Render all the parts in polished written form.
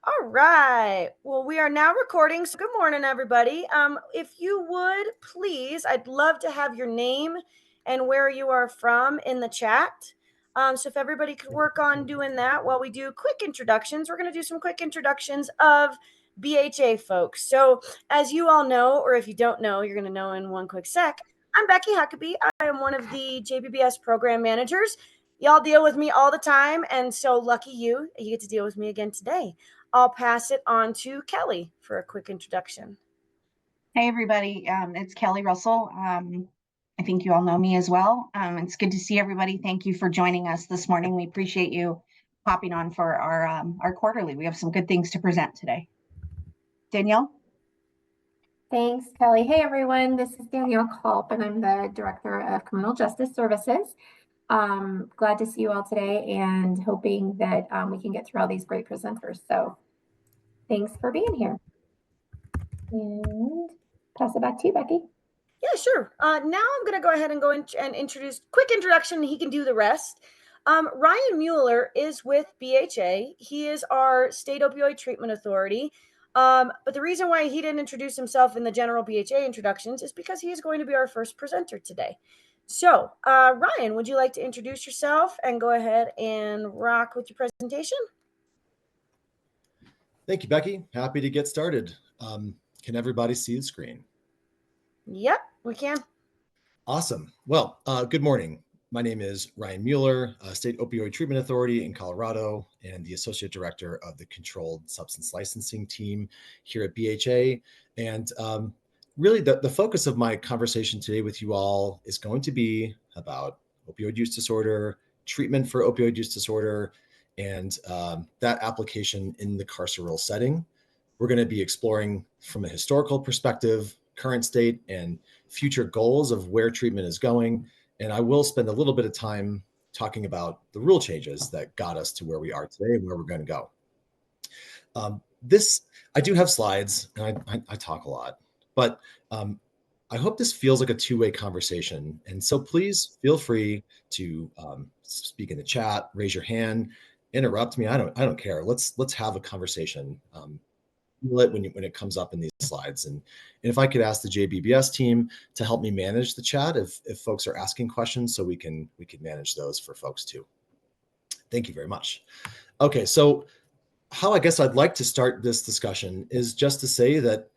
All right. Well, we are now recording. So good morning, everybody. If you would please, I'd love to have your name and where you are from in the chat. So if everybody could work on doing that while we do quick introductions, we're going to do some quick introductions of BHA folks. So as you all know, or if you don't know, you're going to know in one quick sec. I'm Becky Huckabee. I am one of the JBBS program managers. Y'all deal with me all the time, and so lucky you get to deal with me again today. I'll pass it on to Kelly for a quick introduction. Hey, everybody. It's Kelly Russell. I think you all know me as well. It's good to see everybody. Thank you for joining us this morning. We appreciate you popping on for our quarterly. We have some good things to present today. Danielle? Thanks, Kelly. Hey, everyone. This is Danielle Culp, and I'm the Director of Criminal Justice Services. Glad to see you all today and hoping that we can get through all these great presenters. So thanks for being here. And pass it back to you, Becky. Yeah, sure. Now I'm going to go ahead and introduce quick introduction. He can do the rest. Ryan Mueller is with BHA. He is our state opioid treatment authority. But the reason why he didn't introduce himself in the general BHA introductions is because he is going to be our first presenter today. So, Ryan, would you like to introduce yourself and go ahead and rock with your presentation? Thank you, Becky. Happy to get started. Can everybody see the screen? Yep, we can. Awesome. Well, good morning. My name is Ryan Mueller, State Opioid Treatment Authority in Colorado, and the Associate Director of the Controlled Substance Licensing Team here at BHA. And really, the focus of my conversation today with you all is going to be about opioid use disorder, treatment for opioid use disorder, and that application in the carceral setting. We're going to be exploring from a historical perspective, current state, and future goals of where treatment is going. And I will spend a little bit of time talking about the rule changes that got us to where we are today and where we're going to go. I do have slides, and I talk a lot, but I hope this feels like a two-way conversation. And so please feel free to speak in the chat, raise your hand, interrupt me. I don't care. Let's have a conversation. When it comes up in these slides. And if I could ask the JBBS team to help me manage the chat if folks are asking questions, so we can manage those for folks too. Thank you very much. Okay, so how I guess I'd like to start this discussion is just to say that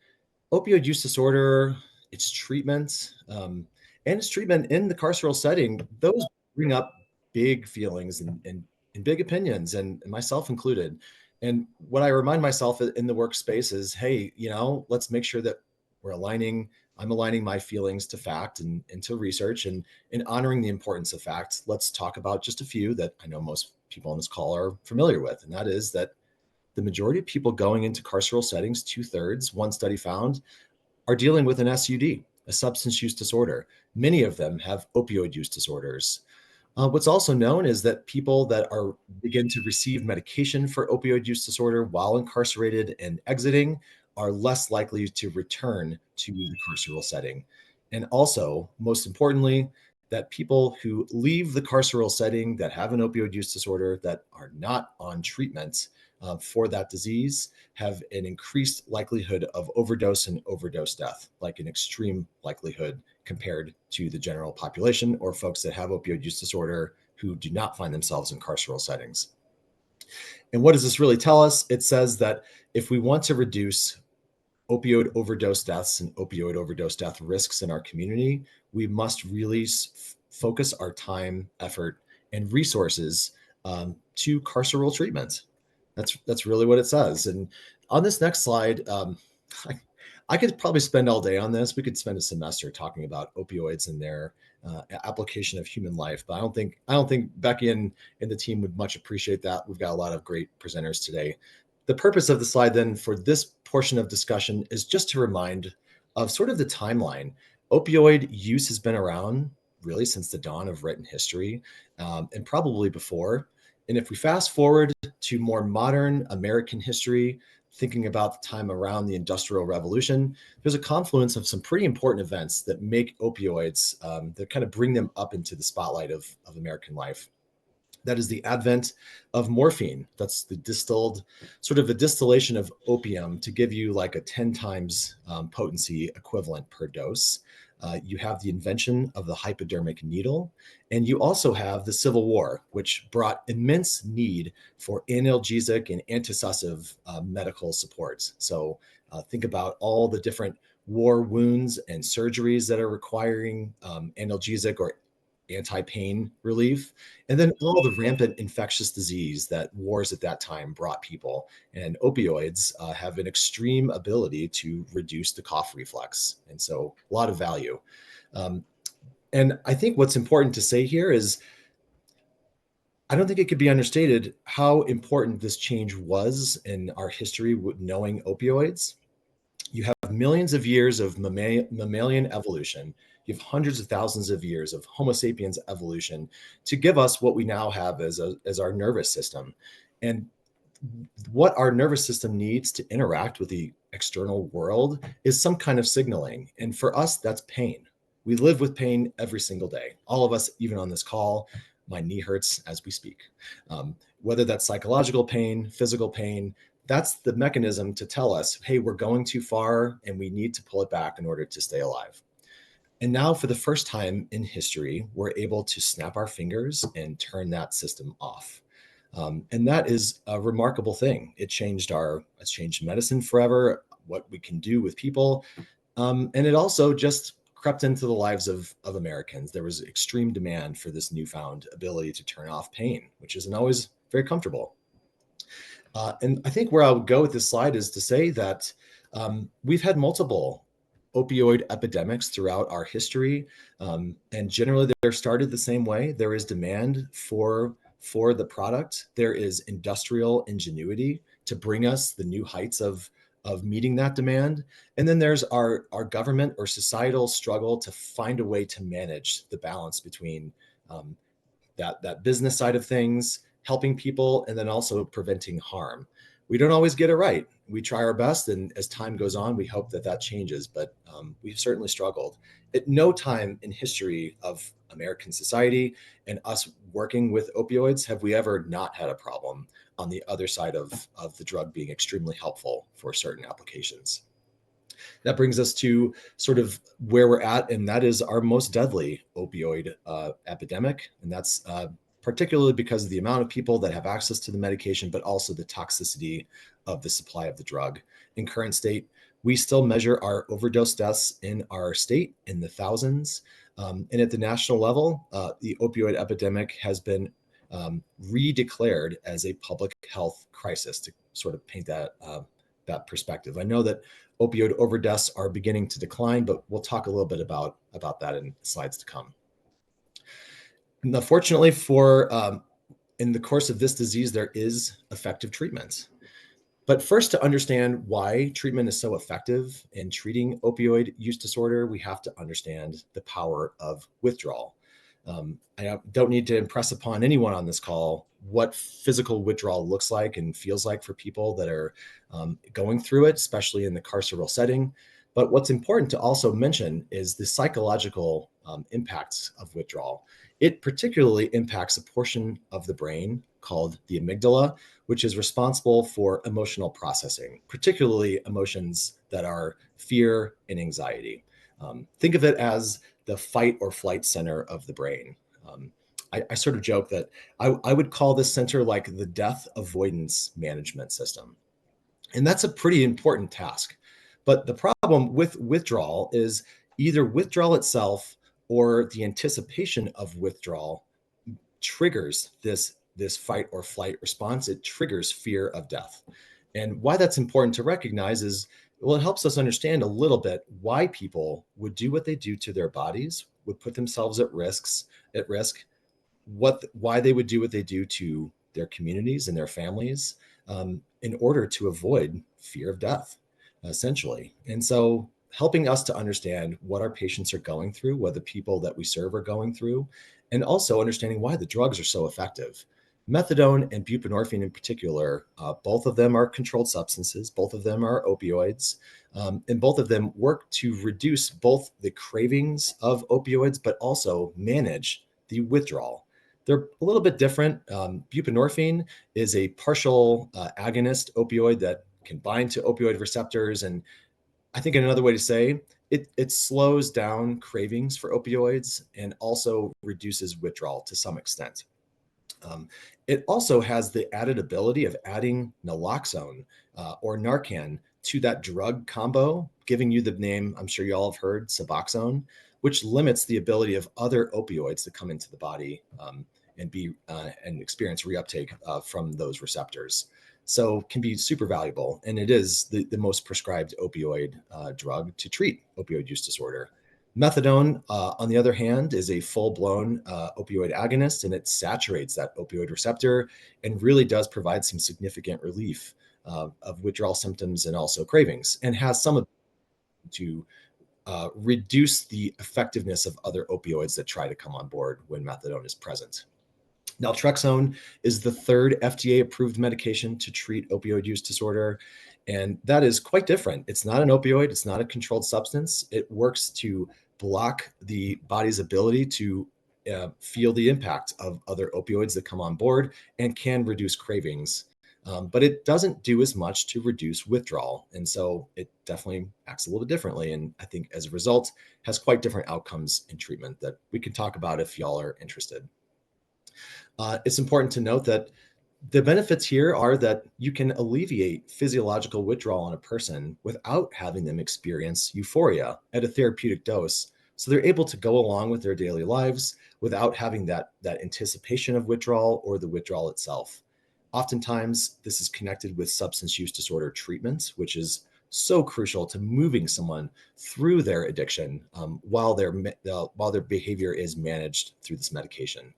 opioid use disorder, its treatment, and its treatment in the carceral setting, those bring up big feelings and big opinions, and myself included. And what I remind myself in the workspace is, hey, let's make sure that I'm aligning my feelings to fact and to research and honoring the importance of facts. Let's talk about just a few that I know most people on this call are familiar with. And that is that the majority of people going into carceral settings, 2/3, one study found, are dealing with an SUD, a substance use disorder. Many of them have opioid use disorders. What's also known is that people that begin to receive medication for opioid use disorder while incarcerated and exiting are less likely to return to the carceral setting. And also, most importantly, that people who leave the carceral setting that have an opioid use disorder that are not on treatment for that disease have an increased likelihood of overdose and overdose death, like an extreme likelihood compared to the general population or folks that have opioid use disorder who do not find themselves in carceral settings. And what does this really tell us? It says that if we want to reduce opioid overdose deaths and opioid overdose death risks in our community, we must really focus our time, effort, and resources to carceral treatment. That's really what it says. And on this next slide, I could probably spend all day on this. We could spend a semester talking about opioids and their application of human life, but I don't think Becky and the team would much appreciate that. We've got a lot of great presenters today. The purpose of the slide then for this portion of discussion is just to remind of sort of the timeline. Opioid use has been around really since the dawn of written history, and probably before. And if we fast forward to more modern American history, thinking about the time around the Industrial Revolution, there's a confluence of some pretty important events that make opioids, that kind of bring them up into the spotlight of American life. That is the advent of morphine. That's the distilled, sort of a distillation of opium to give you like a 10 times potency equivalent per dose. You have the invention of the hypodermic needle, and you also have the Civil War, which brought immense need for analgesic and antitussive medical supports. So think about all the different war wounds and surgeries that are requiring analgesic or anti-pain relief, and then all the rampant infectious disease that wars at that time brought people. And opioids have an extreme ability to reduce the cough reflex, and so a lot of value. And I think what's important to say here is I don't think it could be understated how important this change was in our history with knowing opioids. You have millions of years of mammalian evolution. You have hundreds of thousands of years of Homo sapiens evolution to give us what we now have as our nervous system. And what our nervous system needs to interact with the external world is some kind of signaling. And for us, that's pain. We live with pain every single day. All of us, even on this call, my knee hurts as we speak. Whether that's psychological pain, physical pain, that's the mechanism to tell us, hey, we're going too far and we need to pull it back in order to stay alive. And now, for the first time in history, we're able to snap our fingers and turn that system off. And that is a remarkable thing. It's changed medicine forever, what we can do with people. And it also just crept into the lives of Americans. There was extreme demand for this newfound ability to turn off pain, which isn't always very comfortable. And I think where I would go with this slide is to say that we've had multiple opioid epidemics throughout our history. And generally they're started the same way. There is demand for the product. There is industrial ingenuity to bring us the new heights of meeting that demand. And then there's our government or societal struggle to find a way to manage the balance between that business side of things, helping people, and then also preventing harm. We don't always get it right. We try our best, and as time goes on, we hope that changes, but we've certainly struggled. At no time in history of American society and us working with opioids have we ever not had a problem on the other side of the drug being extremely helpful for certain applications. That brings us to sort of where we're at, and that is our most deadly opioid epidemic. And that's particularly because of the amount of people that have access to the medication, but also the toxicity of the supply of the drug. In current state, we still measure our overdose deaths in our state in the thousands. And at the national level, the opioid epidemic has been redeclared as a public health crisis, to sort of paint that perspective. I know that opioid overdose are beginning to decline, but we'll talk a little bit about that in slides to come. Now, fortunately in the course of this disease, there is effective treatments. But first, to understand why treatment is so effective in treating opioid use disorder, we have to understand the power of withdrawal. I don't need to impress upon anyone on this call what physical withdrawal looks like and feels like for people that are going through it, especially in the carceral setting. But what's important to also mention is the psychological impacts of withdrawal. It particularly impacts a portion of the brain called the amygdala, which is responsible for emotional processing, particularly emotions that are fear and anxiety. Think of it as the fight or flight center of the brain. I sort of joke that I would call this center like the death avoidance management system. And that's a pretty important task. But the problem with withdrawal is either withdrawal itself or the anticipation of withdrawal triggers this fight or flight response. It triggers fear of death. And why that's important to recognize is, well, it helps us understand a little bit why people would do what they do to their bodies, would put themselves at risk, why they would do what they do to their communities and their families in order to avoid fear of death, essentially. And so helping us to understand what our patients are going through, what the people that we serve are going through, and also understanding why the drugs are so effective. Methadone and buprenorphine in particular, both of them are controlled substances, both of them are opioids, and both of them work to reduce both the cravings of opioids, but also manage the withdrawal. They're a little bit different. Buprenorphine is a partial agonist opioid that can bind to opioid receptors. And I think another way to say it slows down cravings for opioids and also reduces withdrawal to some extent. Um, it also has the added ability of adding naloxone or Narcan to that drug combo, giving you the name I'm sure you all have heard, Suboxone, which limits the ability of other opioids to come into the body and experience reuptake from those receptors. So can be super valuable, and it is the most prescribed opioid drug to treat opioid use disorder. Methadone, on the other hand, is a full-blown opioid agonist, and it saturates that opioid receptor and really does provide some significant relief of withdrawal symptoms and also cravings, and has some ability to reduce the effectiveness of other opioids that try to come on board when methadone is present. Naltrexone is the third FDA-approved medication to treat opioid use disorder, and that is quite different. It's not an opioid. It's not a controlled substance. It works to block the body's ability to feel the impact of other opioids that come on board and can reduce cravings. But it doesn't do as much to reduce withdrawal. And so it definitely acts a little differently. And I think as a result, has quite different outcomes in treatment that we can talk about if y'all are interested. It's important to note that the benefits here are that you can alleviate physiological withdrawal in a person without having them experience euphoria at a therapeutic dose. So they're able to go along with their daily lives without having that anticipation of withdrawal or the withdrawal itself. Oftentimes, this is connected with substance use disorder treatments, which is so crucial to moving someone through their addiction while their behavior is managed through this medication.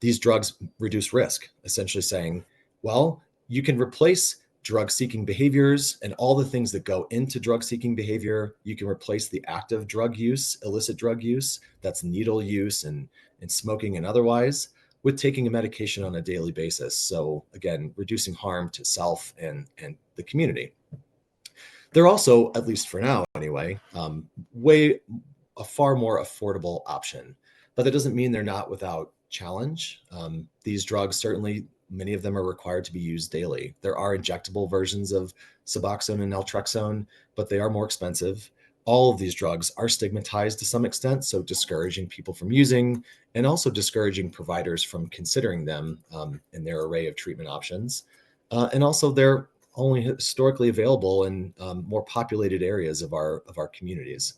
These drugs reduce risk, essentially saying, well, you can replace drug seeking behaviors and all the things that go into drug seeking behavior. You can replace the active drug use, illicit drug use, that's needle use and smoking and otherwise, with taking a medication on a daily basis. So again, reducing harm to self and the community. They're also, at least for now anyway, a far more affordable option. But that doesn't mean they're not without challenge. These drugs, certainly, many of them are required to be used daily. There are injectable versions of Suboxone and naltrexone, but they are more expensive. All of these drugs are stigmatized to some extent, so discouraging people from using and also discouraging providers from considering them in their array of treatment options. And also, they're only historically available in more populated areas of our communities.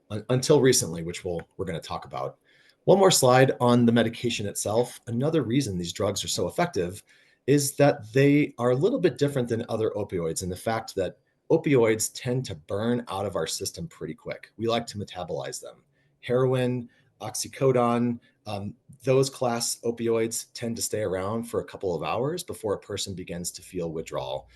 Until recently, which we're going to talk about. One more slide on the medication itself. Another reason these drugs are so effective is that they are a little bit different than other opioids in the fact that opioids tend to burn out of our system pretty quick. We like to metabolize them. Heroin, oxycodone, those class opioids tend to stay around for a couple of hours before a person begins to feel withdrawal.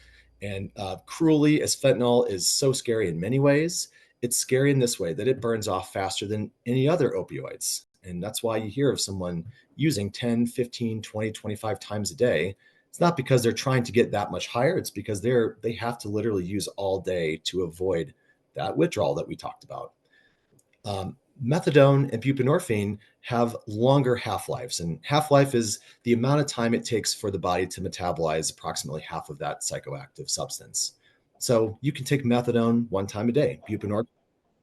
And cruelly, as fentanyl is so scary in many ways, it's scary in this way that it burns off faster than any other opioids. And that's why you hear of someone using 10, 15, 20, 25 times a day. It's not because they're trying to get that much higher. It's because they have to literally use all day to avoid that withdrawal that we talked about. Methadone and buprenorphine have longer half-lives, and half-life is the amount of time it takes for the body to metabolize approximately half of that psychoactive substance. So you can take methadone one time a day, buprenorphine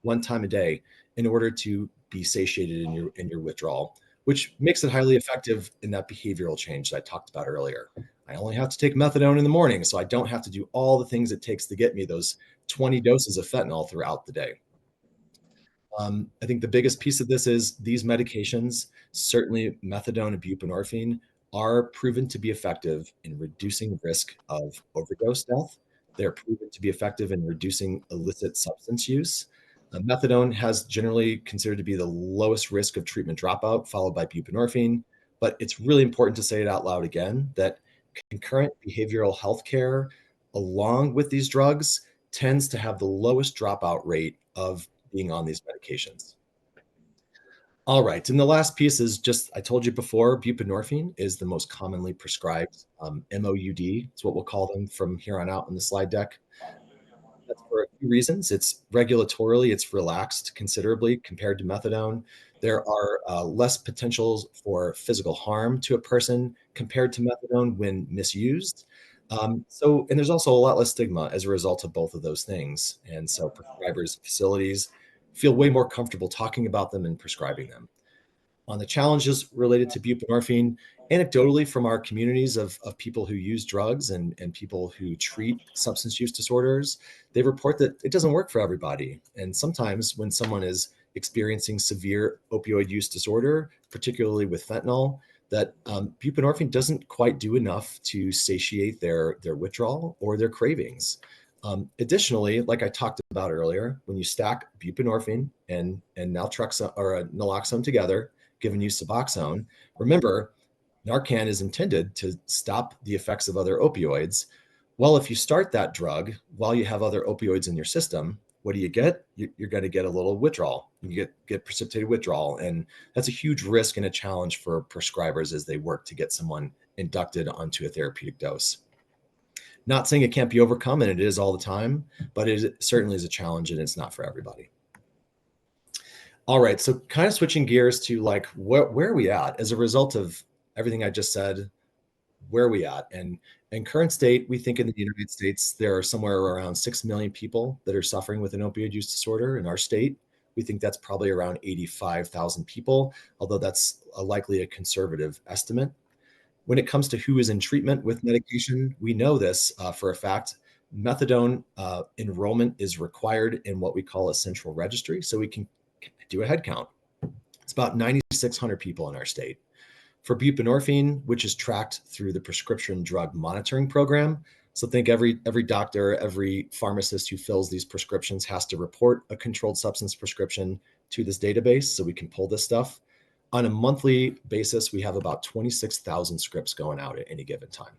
one time a day, in order to be satiated in your withdrawal, which makes it highly effective in that behavioral change that I talked about earlier. I only have to take methadone in the morning, so I don't have to do all the things it takes to get me those 20 doses of fentanyl throughout the day. I think the biggest piece of this is these medications, certainly methadone and buprenorphine, are proven to be effective in reducing risk of overdose death. They're proven to be effective in reducing illicit substance use. Methadone has generally considered to be the lowest risk of treatment dropout, followed by buprenorphine. But it's really important to say it out loud again that concurrent behavioral health care, along with these drugs, tends to have the lowest dropout rate of being on these medications. All right, and the last piece is just, I told you before, buprenorphine is the most commonly prescribed MOUD. It's what we'll call them from here on out in the slide deck. That's for a few reasons. It's regulatorily, it's relaxed considerably compared to methadone. There are less potentials for physical harm to a person compared to methadone when misused. And there's also a lot less stigma as a result of both of those things. And so prescribers and facilities feel way more comfortable talking about them and prescribing them. On the challenges related to buprenorphine, anecdotally from our communities of people who use drugs and people who treat substance use disorders, they report that it doesn't work for everybody. And sometimes when someone is experiencing severe opioid use disorder, particularly with fentanyl, that buprenorphine doesn't quite do enough to satiate their withdrawal or their cravings. Additionally, like I talked about earlier, when you stack buprenorphine and naltrexone or naloxone together, given you Suboxone, remember, Narcan is intended to stop the effects of other opioids. Well, if you start that drug while you have other opioids in your system, what do you get? You're going to get a little withdrawal. You get precipitated withdrawal. And that's a huge risk and a challenge for prescribers as they work to get someone inducted onto a therapeutic dose. Not saying it can't be overcome, and it is all the time, but it certainly is a challenge, and it's not for everybody. All right, so kind of switching gears to like where are we at as a result of everything I just said? Where are we at? And in current state, we think in the United States there are somewhere around 6 million people that are suffering with an opioid use disorder. In our state, we think that's probably around 85,000 people, although that's likely a conservative estimate. When it comes to who is in treatment with medication, we know this for a fact. Methadone enrollment is required in what we call a central registry, so we can do a head count. It's about 9,600 people in our state. For buprenorphine, which is tracked through the prescription drug monitoring program, so think every doctor, every pharmacist who fills these prescriptions has to report a controlled substance prescription to this database so we can pull this stuff. On a monthly basis, we have about 26,000 scripts going out at any given time,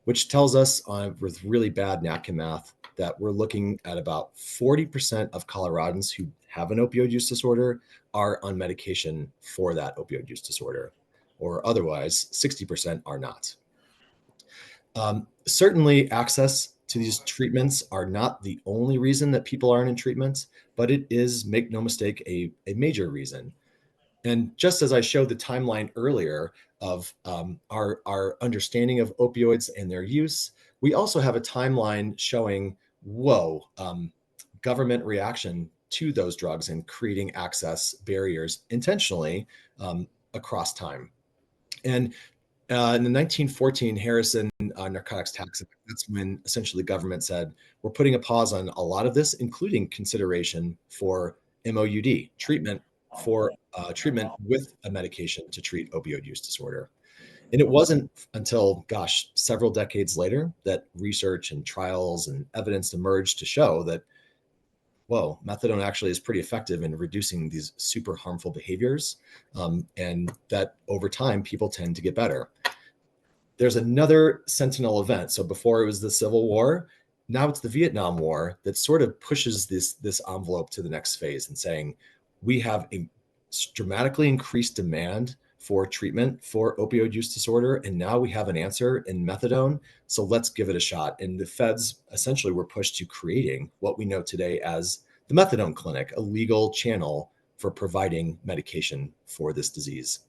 which tells us with really bad napkin math that we're looking at about 40% of Coloradans who have an opioid use disorder are on medication for that opioid use disorder, or otherwise 60% are not. Certainly access to these treatments are not the only reason that people aren't in treatment, but it is, make no mistake, a major reason. And just as I showed the timeline earlier of our understanding of opioids and their use, we also have a timeline showing, government reaction to those drugs and creating access barriers intentionally across time. And in the 1914 Harrison Narcotics Tax Act, that's when essentially government said, we're putting a pause on a lot of this, including consideration for MOUD, treatment with a medication to treat opioid use disorder. And it wasn't until, several decades later that research and trials and evidence emerged to show that, methadone actually is pretty effective in reducing these super harmful behaviors, and that over time, people tend to get better. There's another sentinel event. So before it was the Civil War, now it's the Vietnam War that sort of pushes this envelope to the next phase and saying, we have a dramatically increased demand for treatment for opioid use disorder, and now we have an answer in methadone, so let's give it a shot. And the feds essentially were pushed to creating what we know today as the methadone clinic, a legal channel for providing medication for this disease.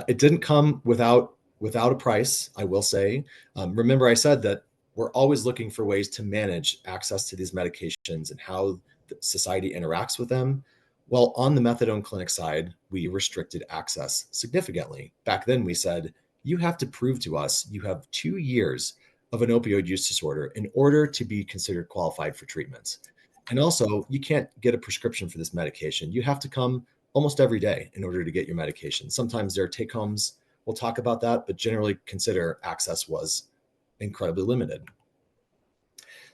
It didn't come without a price, I will say. Remember, I said that we're always looking for ways to manage access to these medications and how society interacts with them. Well, on the methadone clinic side, we restricted access significantly. Back then, we said, you have to prove to us you have 2 years of an opioid use disorder in order to be considered qualified for treatments. And also, you can't get a prescription for this medication. You have to come almost every day in order to get your medication. Sometimes there are take-homes. We'll talk about that, but generally consider access was incredibly limited.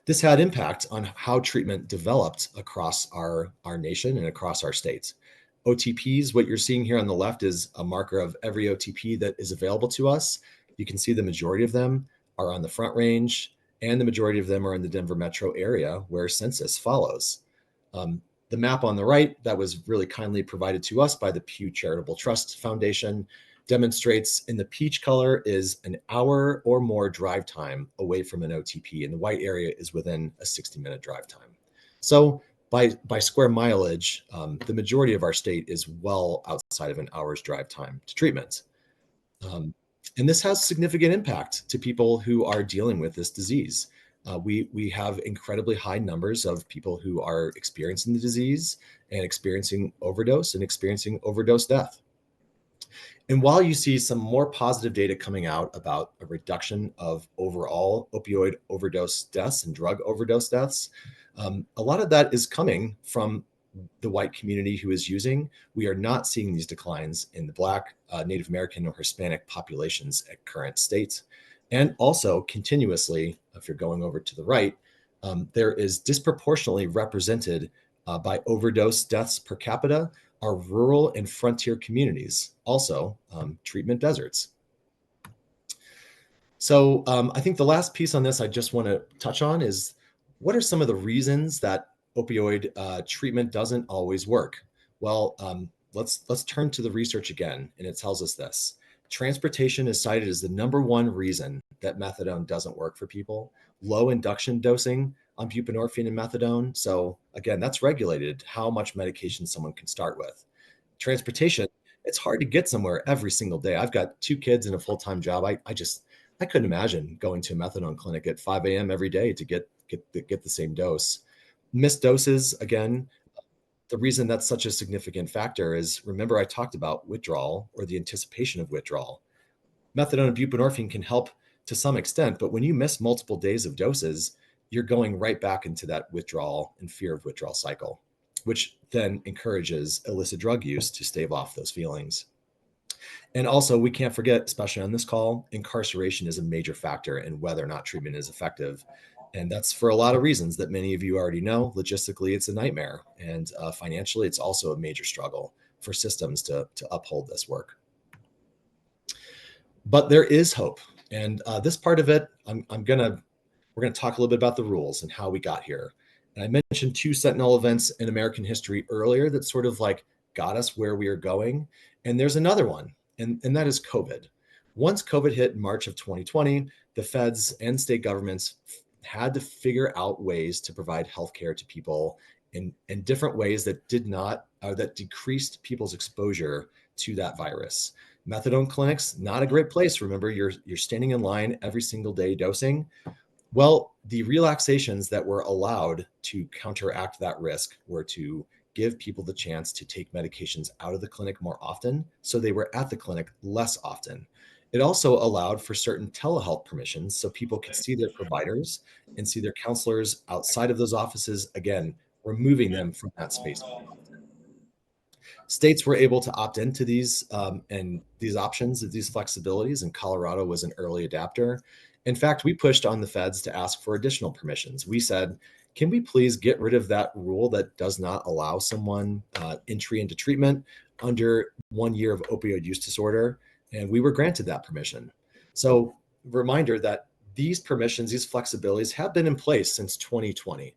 This had impact on how treatment developed across our nation and across our states. OTPs, what you're seeing here on the left is a marker of every OTP that is available to us. You can see the majority of them are on the Front Range, and the majority of them are in the Denver metro area where census follows. The map on the right that was really kindly provided to us by the Pew Charitable Trust Foundation demonstrates in the peach color is an hour or more drive time away from an OTP, and the white area is within a 60-minute drive time. So By square mileage, the majority of our state is well outside of an hour's drive time to treatment. And this has significant impact to people who are dealing with this disease. We have incredibly high numbers of people who are experiencing the disease and experiencing overdose death. And while you see some more positive data coming out about a reduction of overall opioid overdose deaths and drug overdose deaths, a lot of that is coming from the white community who is using. We are not seeing these declines in the Black, Native American, or Hispanic populations at current state. And also continuously, if you're going over to the right, there is disproportionately represented by overdose deaths per capita are rural and frontier communities, also treatment deserts. So I think the last piece on this I just want to touch on is what are some of the reasons that opioid treatment doesn't always work? Well, let's turn to the research again, and it tells us this. Transportation is cited as the #1 reason that methadone doesn't work for people. Low induction dosing on buprenorphine and methadone. So again, that's regulated how much medication someone can start with. Transportation, it's hard to get somewhere every single day. I've got 2 kids and a full-time job. I couldn't imagine going to a methadone clinic at 5 a.m. every day to get the same dose. Missed doses, again, the reason that's such a significant factor is, remember I talked about withdrawal or the anticipation of withdrawal. Methadone and buprenorphine can help to some extent, but when you miss multiple days of doses, you're going right back into that withdrawal and fear of withdrawal cycle, which then encourages illicit drug use to stave off those feelings. And also, we can't forget, especially on this call, incarceration is a major factor in whether or not treatment is effective. And that's for a lot of reasons that many of you already know. Logistically, it's a nightmare. And financially, it's also a major struggle for systems to uphold this work. But there is hope. And this part of it, we're going to talk a little bit about the rules and how we got here. And I mentioned 2 Sentinel events in American history earlier that sort of like got us where we are going. And there's another one, and that is COVID. Once COVID hit in March of 2020, the feds and state governments had to figure out ways to provide healthcare to people in different ways that that decreased people's exposure to that virus. Methadone clinics, not a great place. Remember, you're standing in line every single day dosing. Well, the relaxations that were allowed to counteract that risk were to give people the chance to take medications out of the clinic more often, so they were at the clinic less often. It also allowed for certain telehealth permissions so people could see their providers and see their counselors outside of those offices, again, removing them from that space. States were able to opt into these and these options, these flexibilities, and Colorado was an early adapter. In fact, we pushed on the feds to ask for additional permissions. We said, can we please get rid of that rule that does not allow someone entry into treatment under 1 year of opioid use disorder? And we were granted that permission. So reminder that these permissions, these flexibilities have been in place since 2020.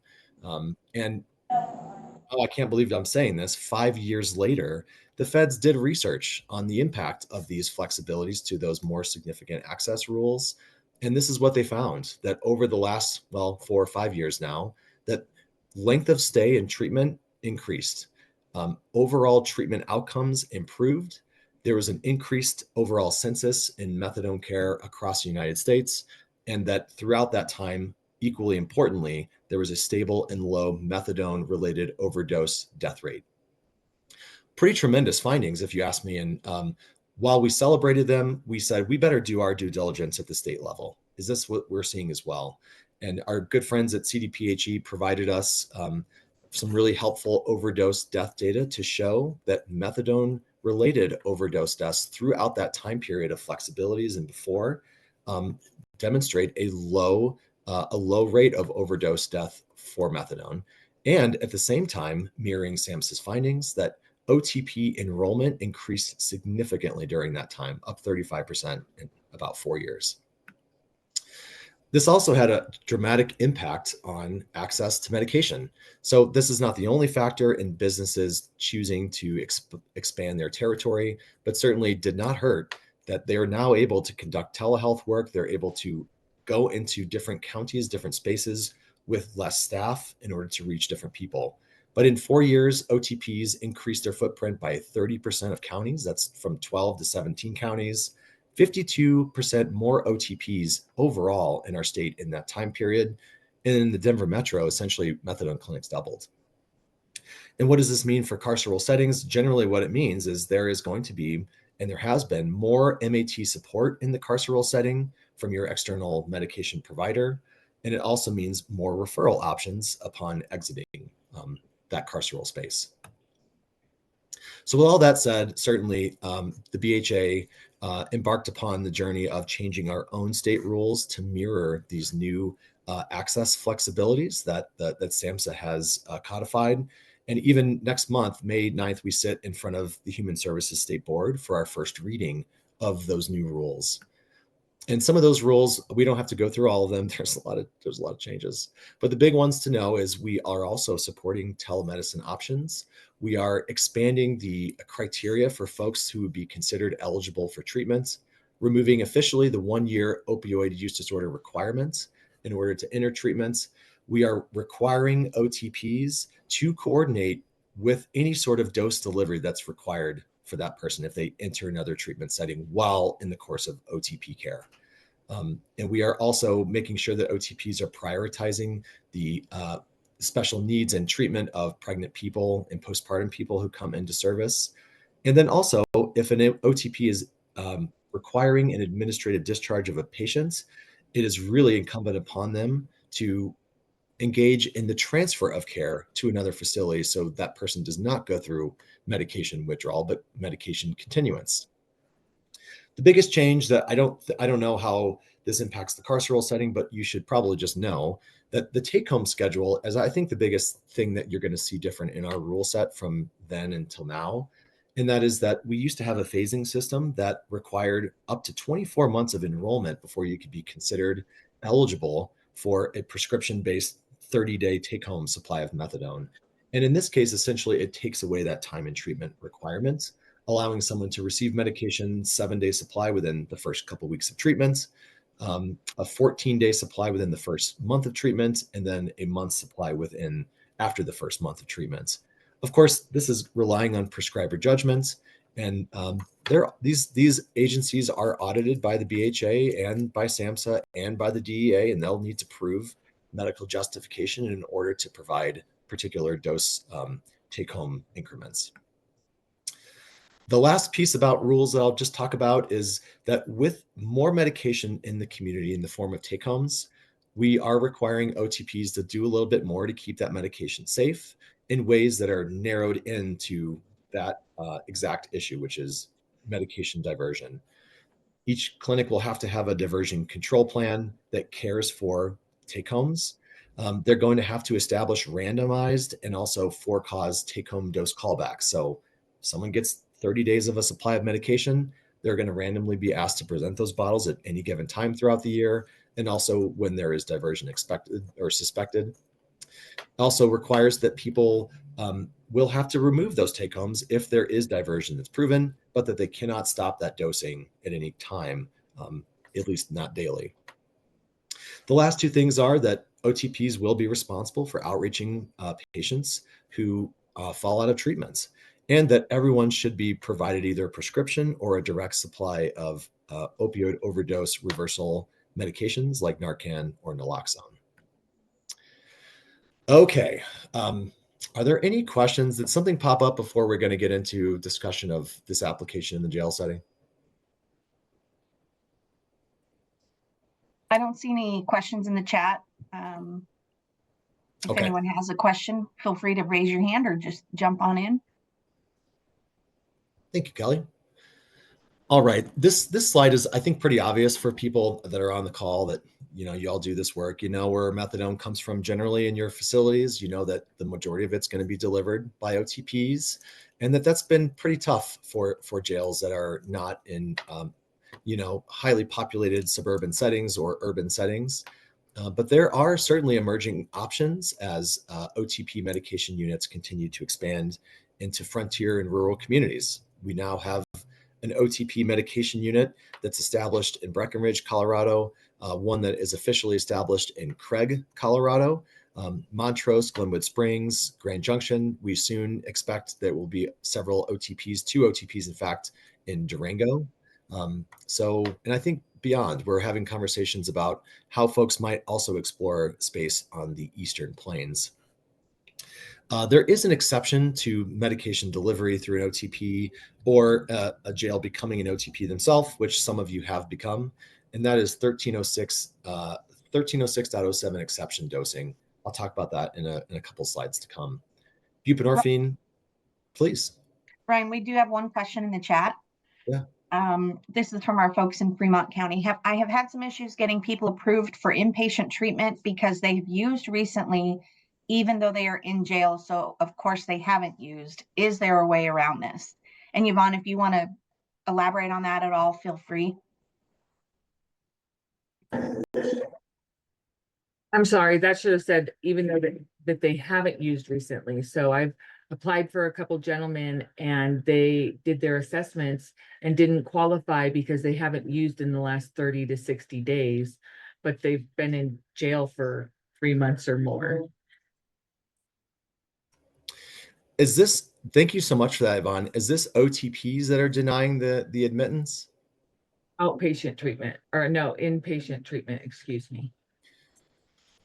And I can't believe I'm saying this, 5 years later, the feds did research on the impact of these flexibilities to those more significant access rules. And this is what they found, that over the last, 4 or 5 years now, that length of stay and treatment increased. Overall treatment outcomes improved. There was an increased overall census in methadone care across the United States, and that throughout that time, equally importantly, there was a stable and low methadone-related overdose death rate. Pretty tremendous findings, if you ask me. And while we celebrated them, we said we better do our due diligence at the state level. Is this what we're seeing as well? And our good friends at CDPHE provided us some really helpful overdose death data to show that methadone-related overdose deaths throughout that time period of flexibilities and before demonstrate a low rate of overdose death for methadone. And at the same time, mirroring SAMHSA's findings that OTP enrollment increased significantly during that time, up 35% in about 4 years. This also had a dramatic impact on access to medication. So this is not the only factor in businesses choosing to expand their territory, but certainly did not hurt that they are now able to conduct telehealth work. They're able to go into different counties, different spaces with less staff in order to reach different people. But in 4 years, OTPs increased their footprint by 30% of counties. That's from 12 to 17 counties. 52% more OTPs overall in our state in that time period. In the Denver metro, essentially methadone clinics doubled. And what does this mean for carceral settings? Generally, what it means is there is going to be, and there has been, more MAT support in the carceral setting from your external medication provider. And it also means more referral options upon exiting that carceral space. So with all that said, certainly the BHA embarked upon the journey of changing our own state rules to mirror these new access flexibilities that SAMHSA has codified. And even next month, May 9th, we sit in front of the Human Services State Board for our first reading of those new rules. And some of those rules, we don't have to go through all of them. There's a lot of changes. But the big ones to know is we are also supporting telemedicine options. We are expanding the criteria for folks who would be considered eligible for treatment, removing officially the 1-year opioid use disorder requirements in order to enter treatments. We are requiring OTPs to coordinate with any sort of dose delivery that's required for that person if they enter another treatment setting while in the course of OTP care. And we are also making sure that OTPs are prioritizing the special needs and treatment of pregnant people and postpartum people who come into service. And then also, if an OTP is requiring an administrative discharge of a patient, it is really incumbent upon them to engage in the transfer of care to another facility so that person does not go through medication withdrawal, but medication continuance. The biggest change that I don't know how this impacts the carceral setting, but you should probably just know that the take-home schedule is, I think, the biggest thing that you're going to see different in our rule set from then until now. And that is that we used to have a phasing system that required up to 24 months of enrollment before you could be considered eligible for a prescription-based 30-day take-home supply of methadone. And in this case, essentially, it takes away that time and treatment requirement, allowing someone to receive medication 7-day supply within the first couple of weeks of treatment, a 14-day supply within the first month of treatment, and then a month supply after the first month of treatment. Of course, this is relying on prescriber judgment, and these agencies are audited by the BHA and by SAMHSA and by the DEA, and they'll need to prove medical justification in order to provide particular dose take-home increments. The last piece about rules that I'll just talk about is that with more medication in the community in the form of take-homes, we are requiring OTPs to do a little bit more to keep that medication safe in ways that are narrowed into that exact issue, which is medication diversion. Each clinic will have to have a diversion control plan that cares for take-homes. They're going to have to establish randomized and also for-cause take-home dose callbacks. So if someone gets 30 days of a supply of medication, they're going to randomly be asked to present those bottles at any given time throughout the year, and also when there is diversion expected or suspected. Also requires that people will have to remove those take-homes if there is diversion that's proven, but that they cannot stop that dosing at any time, at least not daily. The last two things are that OTPs will be responsible for outreaching patients who fall out of treatments, and that everyone should be provided either a prescription or a direct supply of opioid overdose reversal medications like Narcan or naloxone. Okay. Are there any questions? Did something pop up before we're going to get into discussion of this application in the jail setting? I don't see any questions in the chat. If Okay. anyone has a question, feel free to raise your hand or just jump on in. Thank you, Kelly. All right. This slide is, I think, pretty obvious for people that are on the call that, you all do this work. You know where methadone comes from generally in your facilities. You know that the majority of it's going to be delivered by OTPs, and that's been pretty tough for jails that are not in, highly populated suburban settings or urban settings. But there are certainly emerging options as OTP medication units continue to expand into frontier and rural communities. We now have an OTP medication unit that's established in Breckenridge, Colorado, one that is officially established in Craig, Colorado. Montrose, Glenwood Springs, Grand Junction. We soon expect there will be several OTPs, 2 OTPs, in fact, in Durango. And I think beyond, we're having conversations about how folks might also explore space on the Eastern Plains. There is an exception to medication delivery through an OTP or a jail becoming an OTP themselves, which some of you have become, and that is 1306.07 exception dosing. I'll talk about that in a couple slides to come. Buprenorphine, please. Brian, we do have one question in the chat. Yeah. This is from our folks in Fremont County. I have had some issues getting people approved for inpatient treatment because they've used recently, even though they are in jail. So of course they haven't used. Is there a way around this? And Yvonne, if you want to elaborate on that at all, feel free. I'm sorry, that should have said even though that they haven't used recently. So I've applied for a couple gentlemen and they did their assessments and didn't qualify because they haven't used in the last 30 to 60 days, but they've been in jail for 3 months or more. Thank you so much for that, Yvonne. Is this OTPs that are denying the admittance? Outpatient treatment, or no, inpatient treatment, excuse me.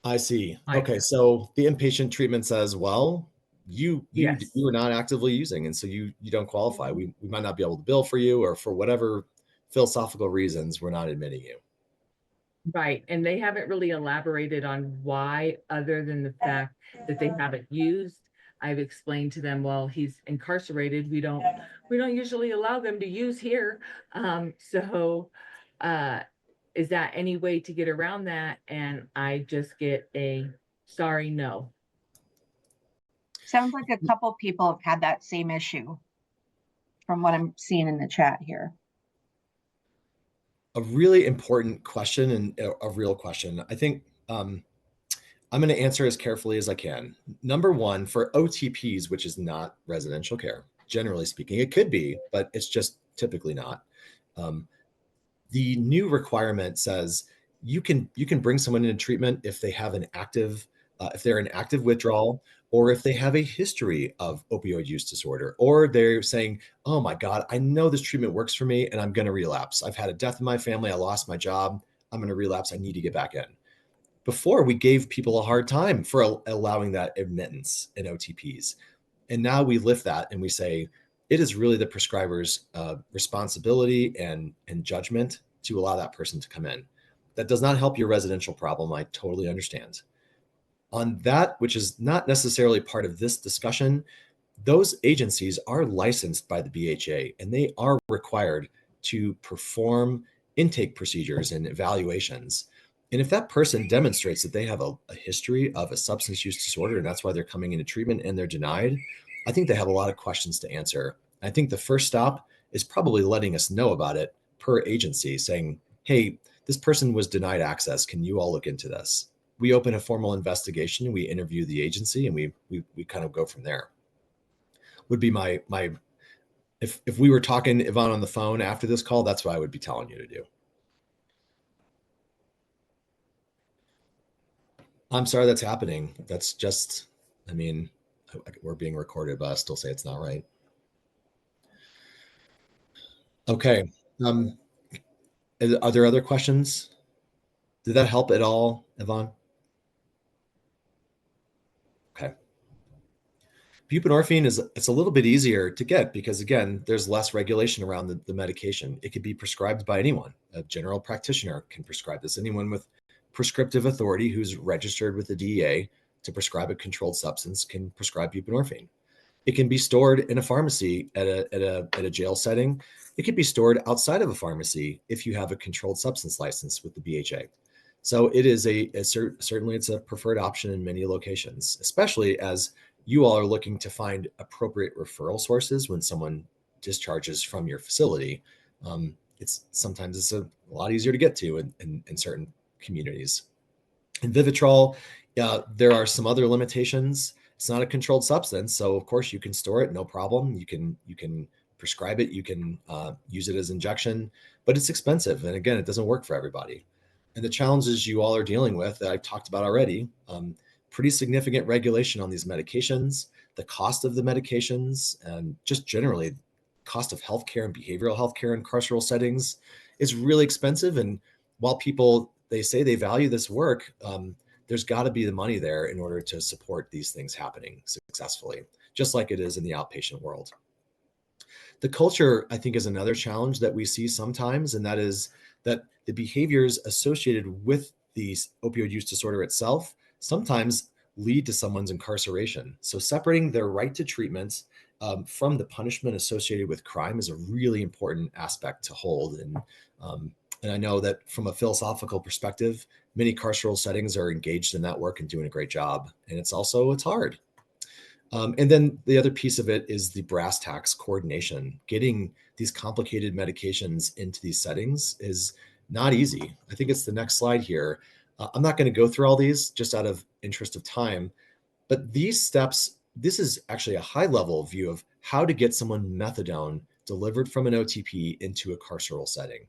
I see. Okay, so the inpatient treatment says, well, you are not actively using, and so you don't qualify. We might not be able to bill for you, or for whatever philosophical reasons, we're not admitting you. Right, and they haven't really elaborated on why, other than the fact that they haven't used. I've explained to them, well, he's incarcerated. We don't usually allow them to use here. Is that any way to get around that? And I just get a sorry, no. Sounds like a couple people have had that same issue from what I'm seeing in the chat here. A really important question, and a real question. I think I'm going to answer as carefully as I can. Number one, for OTPs, which is not residential care, generally speaking, it could be, but it's just typically not. The new requirement says you can bring someone into treatment if they have if they're in active withdrawal, or if they have a history of opioid use disorder, or they're saying, oh my God, I know this treatment works for me and I'm going to relapse. I've had a death in my family. I lost my job. I'm going to relapse. I need to get back in. Before, we gave people a hard time for allowing that admittance in OTPs. And now we lift that and we say, it is really the prescriber's responsibility and judgment to allow that person to come in. That does not help your residential problem. I totally understand. On that, which is not necessarily part of this discussion, those agencies are licensed by the BHA, and they are required to perform intake procedures and evaluations. And if that person demonstrates that they have a history of a substance use disorder, and that's why they're coming into treatment and they're denied, I think they have a lot of questions to answer. I think the first stop is probably letting us know about it per agency, saying, hey, this person was denied access. Can you all look into this? We open a formal investigation, we interview the agency, and we kind of go from there. Would be my if we were talking, Yvonne, on the phone after this call, that's what I would be telling you to do. I'm sorry that's happening. That's just, I mean, we're being recorded, but I still say it's not right. Okay. Are there other questions? Did that help at all, Yvonne? Okay. Buprenorphine it's a little bit easier to get because, again, there's less regulation around the medication. It could be prescribed by anyone. A general practitioner can prescribe this. Anyone with prescriptive authority who's registered with the DEA to prescribe a controlled substance can prescribe buprenorphine. It can be stored in a pharmacy at a jail setting. It can be stored outside of a pharmacy if you have a controlled substance license with the BHA. So it is certainly it's a preferred option in many locations, especially as you all are looking to find appropriate referral sources when someone discharges from your facility. Sometimes it's a lot easier to get to in certain communities. In Vivitrol, there are some other limitations. It's not a controlled substance, so of course you can store it, no problem. You can prescribe it, you can use it as injection, but it's expensive, and again, it doesn't work for everybody. And the challenges you all are dealing with that I've talked about already, pretty significant regulation on these medications, the cost of the medications, and just generally cost of healthcare and behavioral healthcare in carceral settings is really expensive. And while people, they say they value this work, there's got to be the money there in order to support these things happening successfully, just like it is in the outpatient world. The culture, I think, is another challenge that we see sometimes, and that is that the behaviors associated with the opioid use disorder itself sometimes lead to someone's incarceration. So separating their right to treatment from the punishment associated with crime is a really important aspect to hold. And I know that from a philosophical perspective, many carceral settings are engaged in that work and doing a great job. And it's hard. And then the other piece of it is the brass tacks coordination. Getting these complicated medications into these settings is not easy. I think it's the next slide here. I'm not going to go through all these just out of interest of time, but these steps, this is actually a high level view of how to get someone methadone delivered from an OTP into a carceral setting.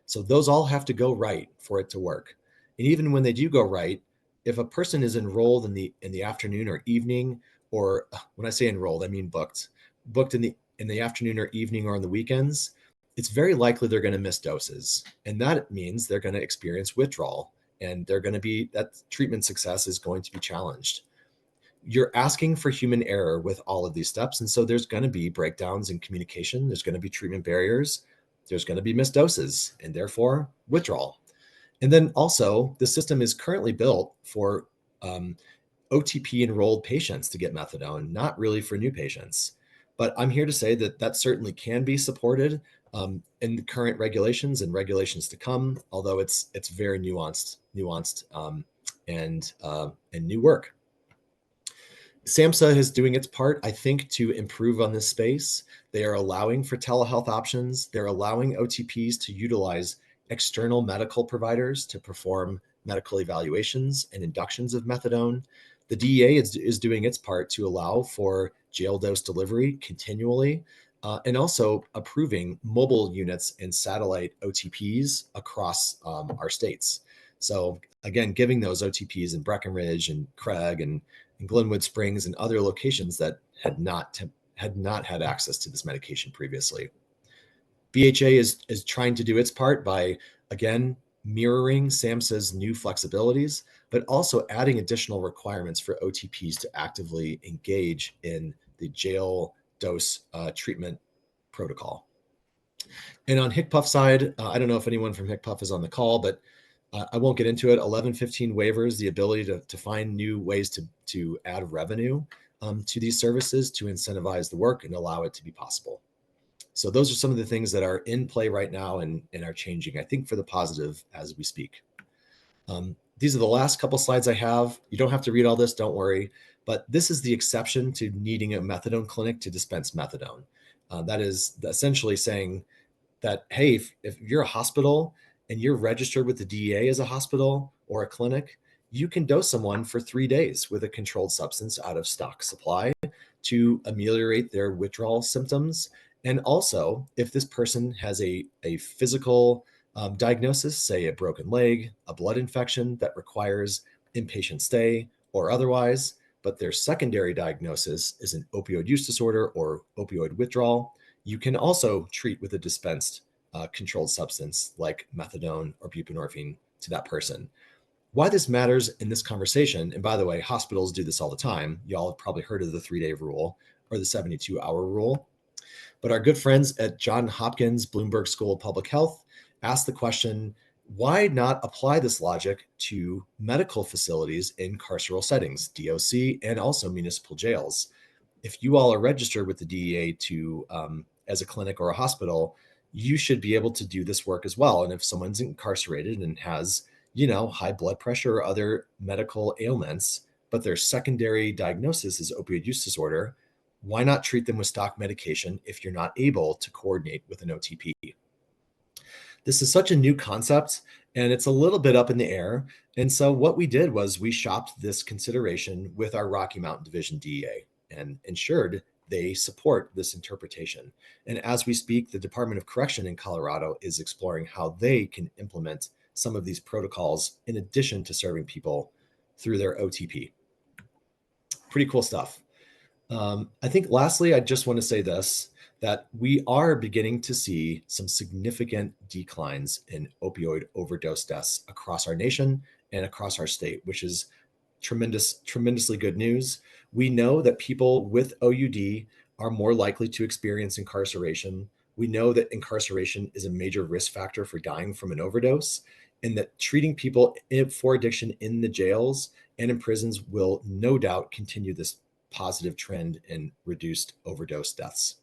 So those all have to go right for it to work. And even when they do go right, if a person is enrolled in the afternoon or evening, or when I say enrolled, I mean booked in the afternoon or evening or on the weekends, it's very likely they're going to miss doses. And that means they're going to experience withdrawal, and that treatment success is going to be challenged. You're asking for human error with all of these steps. And so there's going to be breakdowns in communication. There's going to be treatment barriers. There's going to be missed doses and therefore withdrawal. And then also the system is currently built for OTP enrolled patients to get methadone, not really for new patients. But I'm here to say that certainly can be supported in the current regulations and regulations to come, although it's very nuanced and new work. SAMHSA is doing its part, I think, to improve on this space. They are allowing for telehealth options. They're allowing OTPs to utilize external medical providers to perform medical evaluations and inductions of methadone. The DEA is doing its part to allow for jail dose delivery continually, and also approving mobile units and satellite OTPs across our states. So again, giving those OTPs in Breckenridge and Craig and Glenwood Springs and other locations that had not had access to this medication previously. BHA is trying to do its part by, again, mirroring SAMHSA's new flexibilities, but also adding additional requirements for OTPs to actively engage in the jail dose treatment protocol. And on HCPF side, I don't know if anyone from HCPF is on the call, but I won't get into it. 1115 waivers, the ability to find new ways to add revenue to these services to incentivize the work and allow it to be possible. So those are some of the things that are in play right now and are changing, I think, for the positive as we speak. These are the last couple slides I have. You don't have to read all this, don't worry. But this is the exception to needing a methadone clinic to dispense methadone. That is essentially saying that, hey, if you're a hospital and you're registered with the DEA as a hospital or a clinic, you can dose someone for 3 days with a controlled substance out of stock supply to ameliorate their withdrawal symptoms. And also, if this person has a physical diagnosis, say a broken leg, a blood infection that requires inpatient stay or otherwise, but their secondary diagnosis is an opioid use disorder or opioid withdrawal, you can also treat with a dispensed controlled substance like methadone or buprenorphine to that person. Why this matters in this conversation, and by the way, hospitals do this all the time. Y'all have probably heard of the 3-day rule or the 72-hour rule. But our good friends at Johns Hopkins Bloomberg School of Public Health asked the question, why not apply this logic to medical facilities in carceral settings, DOC, and also municipal jails? If you all are registered with the DEA as a clinic or a hospital, you should be able to do this work as well. And if someone's incarcerated and has, high blood pressure or other medical ailments, but their secondary diagnosis is opioid use disorder, why not treat them with stock medication if you're not able to coordinate with an OTP? This is such a new concept and it's a little bit up in the air. And so what we did was we shopped this consideration with our Rocky Mountain Division DEA and ensured they support this interpretation. And as we speak, the Department of Correction in Colorado is exploring how they can implement some of these protocols in addition to serving people through their OTP. pretty cool stuff. I think lastly, I just want to say this, that we are beginning to see some significant declines in opioid overdose deaths across our nation and across our state, which is tremendously good news. We know that people with OUD are more likely to experience incarceration. We know that incarceration is a major risk factor for dying from an overdose, and that treating people for addiction in the jails and in prisons will no doubt continue this positive trend in reduced overdose deaths.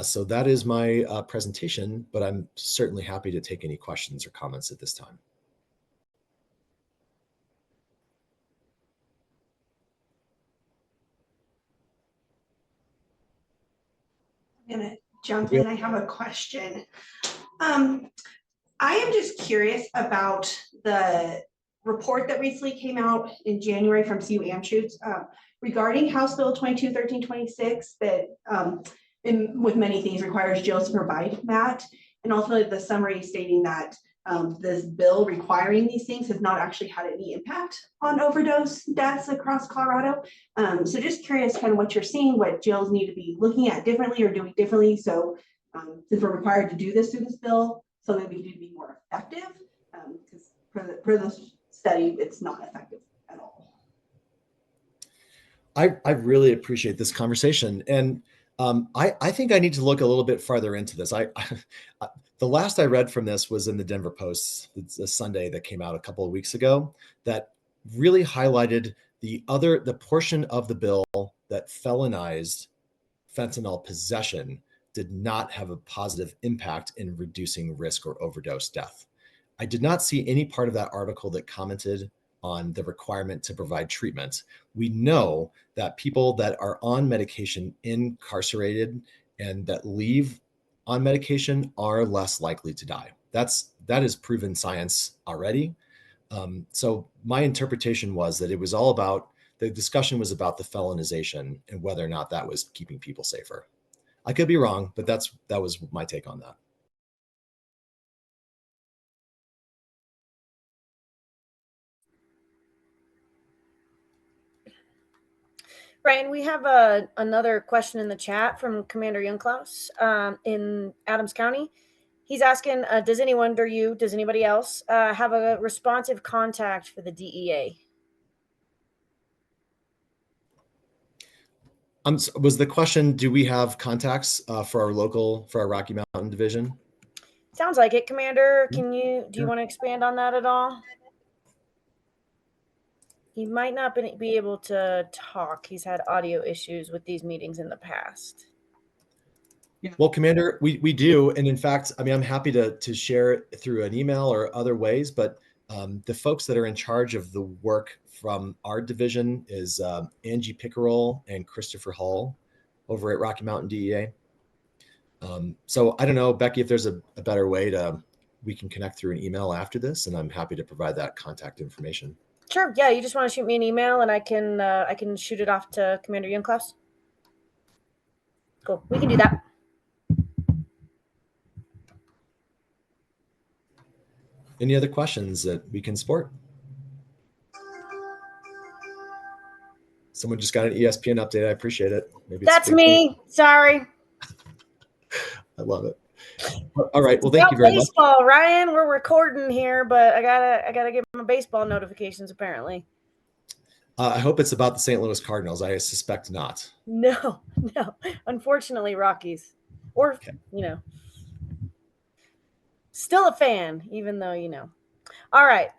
So that is my presentation, but I'm certainly happy to take any questions or comments at this time. I'm going to jump in. I have a question. I am just curious about the report that recently came out in January from CU Anschutz regarding House Bill 221326 that with many things requires jails to provide that. And ultimately the summary stating that this bill requiring these things has not actually had any impact on overdose deaths across Colorado. So just curious kind of what you're seeing, what jails need to be looking at differently or doing differently. So since we're required to do this through this bill, something we do to be more effective, because for this study, it's not effective at all. I really appreciate this conversation. And I think I need to look a little bit farther into this. The last I read from this was in the Denver Post. It's a Sunday that came out a couple of weeks ago that really highlighted the portion of the bill that felonized fentanyl possession did not have a positive impact in reducing risk or overdose death. I did not see any part of that article that commented on the requirement to provide treatment. We know that people that are on medication incarcerated and that leave on medication are less likely to die. That is proven science already. So my interpretation was that it was all about, the discussion was about the felonization and whether or not that was keeping people safer. I could be wrong, but that was my take on that. Ryan, we have another question in the chat from Commander Youngklaus in Adams County. He's asking, does anybody else have a responsive contact for the DEA? Was the question, do we have contacts for our Rocky Mountain division? Sounds like it, Commander. Do you want to expand on that at all? He might not be able to talk. He's had audio issues with these meetings in the past. Yeah. Well, Commander, we do. And in fact, I mean, I'm happy to share it through an email or other ways, but the folks that are in charge of the work from our division is Angie Pickerel and Christopher Hall over at Rocky Mountain DEA. So I don't know, Becky, if there's a better way we can connect through an email after this, and I'm happy to provide that contact information. Sure. Yeah, you just want to shoot me an email, and I can shoot it off to Commander Youngklaus. Cool. We can do that. Any other questions that we can support? Someone just got an ESPN update. I appreciate it. Maybe that's me. Sorry. I love it. All right. Well, thank you very much. Baseball, Ryan. We're recording here, but I gotta get my baseball notifications. Apparently. I hope it's about the St. Louis Cardinals. I suspect not. No. Unfortunately, Rockies. Or okay. Still a fan, even though All right.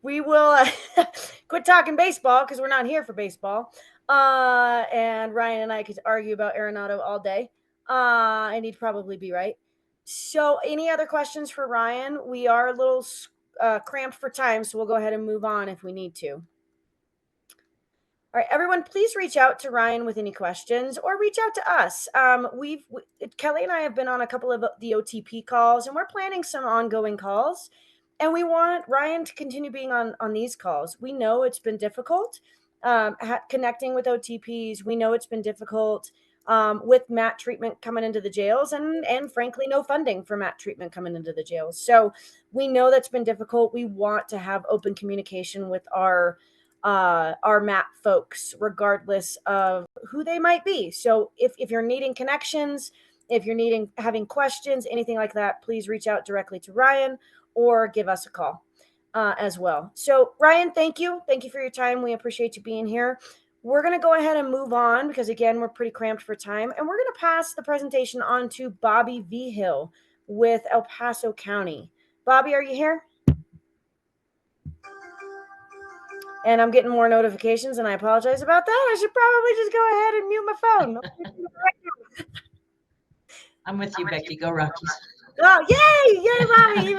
We will quit talking baseball because we're not here for baseball. And Ryan and I could argue about Arenado all day. And he'd probably be right. So any other questions for Ryan? We are a little cramped for time, so we'll go ahead and move on if we need to. All right, everyone, please reach out to Ryan with any questions or reach out to us. Kelly and I have been on a couple of the OTP calls, and we're planning some ongoing calls. And we want Ryan to continue being on these calls. We know it's been difficult connecting with OTPs. We know it's been difficult with MAT treatment coming into the jails and frankly, no funding for MAT treatment coming into the jails. So we know that's been difficult. We want to have open communication with our our MAP folks, regardless of who they might be. So if you're needing connections, if you're having questions, anything like that, please reach out directly to Ryan or give us a call as well. So Ryan, thank you. Thank you for your time. We appreciate you being here. We're going to go ahead and move on because, again, we're pretty cramped for time. And we're going to pass the presentation on to Bobby Vigil with El Paso County. Bobby, are you here? And I'm getting more notifications, and I apologize about that. I should probably just go ahead and mute my phone. I'm with you, Becky. Go Rockies. Oh, yay, Bobby!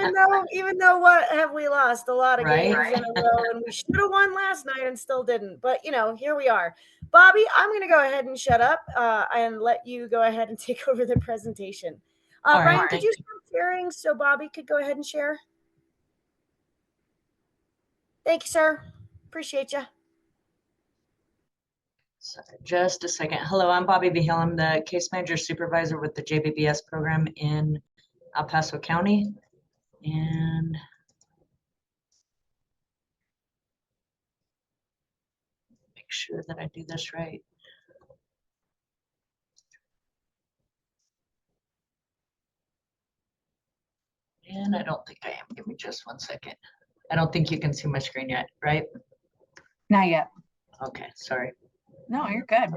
Even though what have we lost? A lot of games in a row, and we should have won last night and still didn't. But here we are. Bobby, I'm going to go ahead and shut up and let you go ahead and take over the presentation. Ryan, could you start sharing so Bobby could go ahead and share? Thank you, sir. Appreciate you. Sorry, just a second. Hello, I'm Bobby Vigil. I'm the case manager supervisor with the JBBS program in El Paso County. And make sure that I do this right. And I don't think I am. Give me just 1 second. I don't think you can see my screen yet, right? Not yet. Okay, sorry. No, you're good. A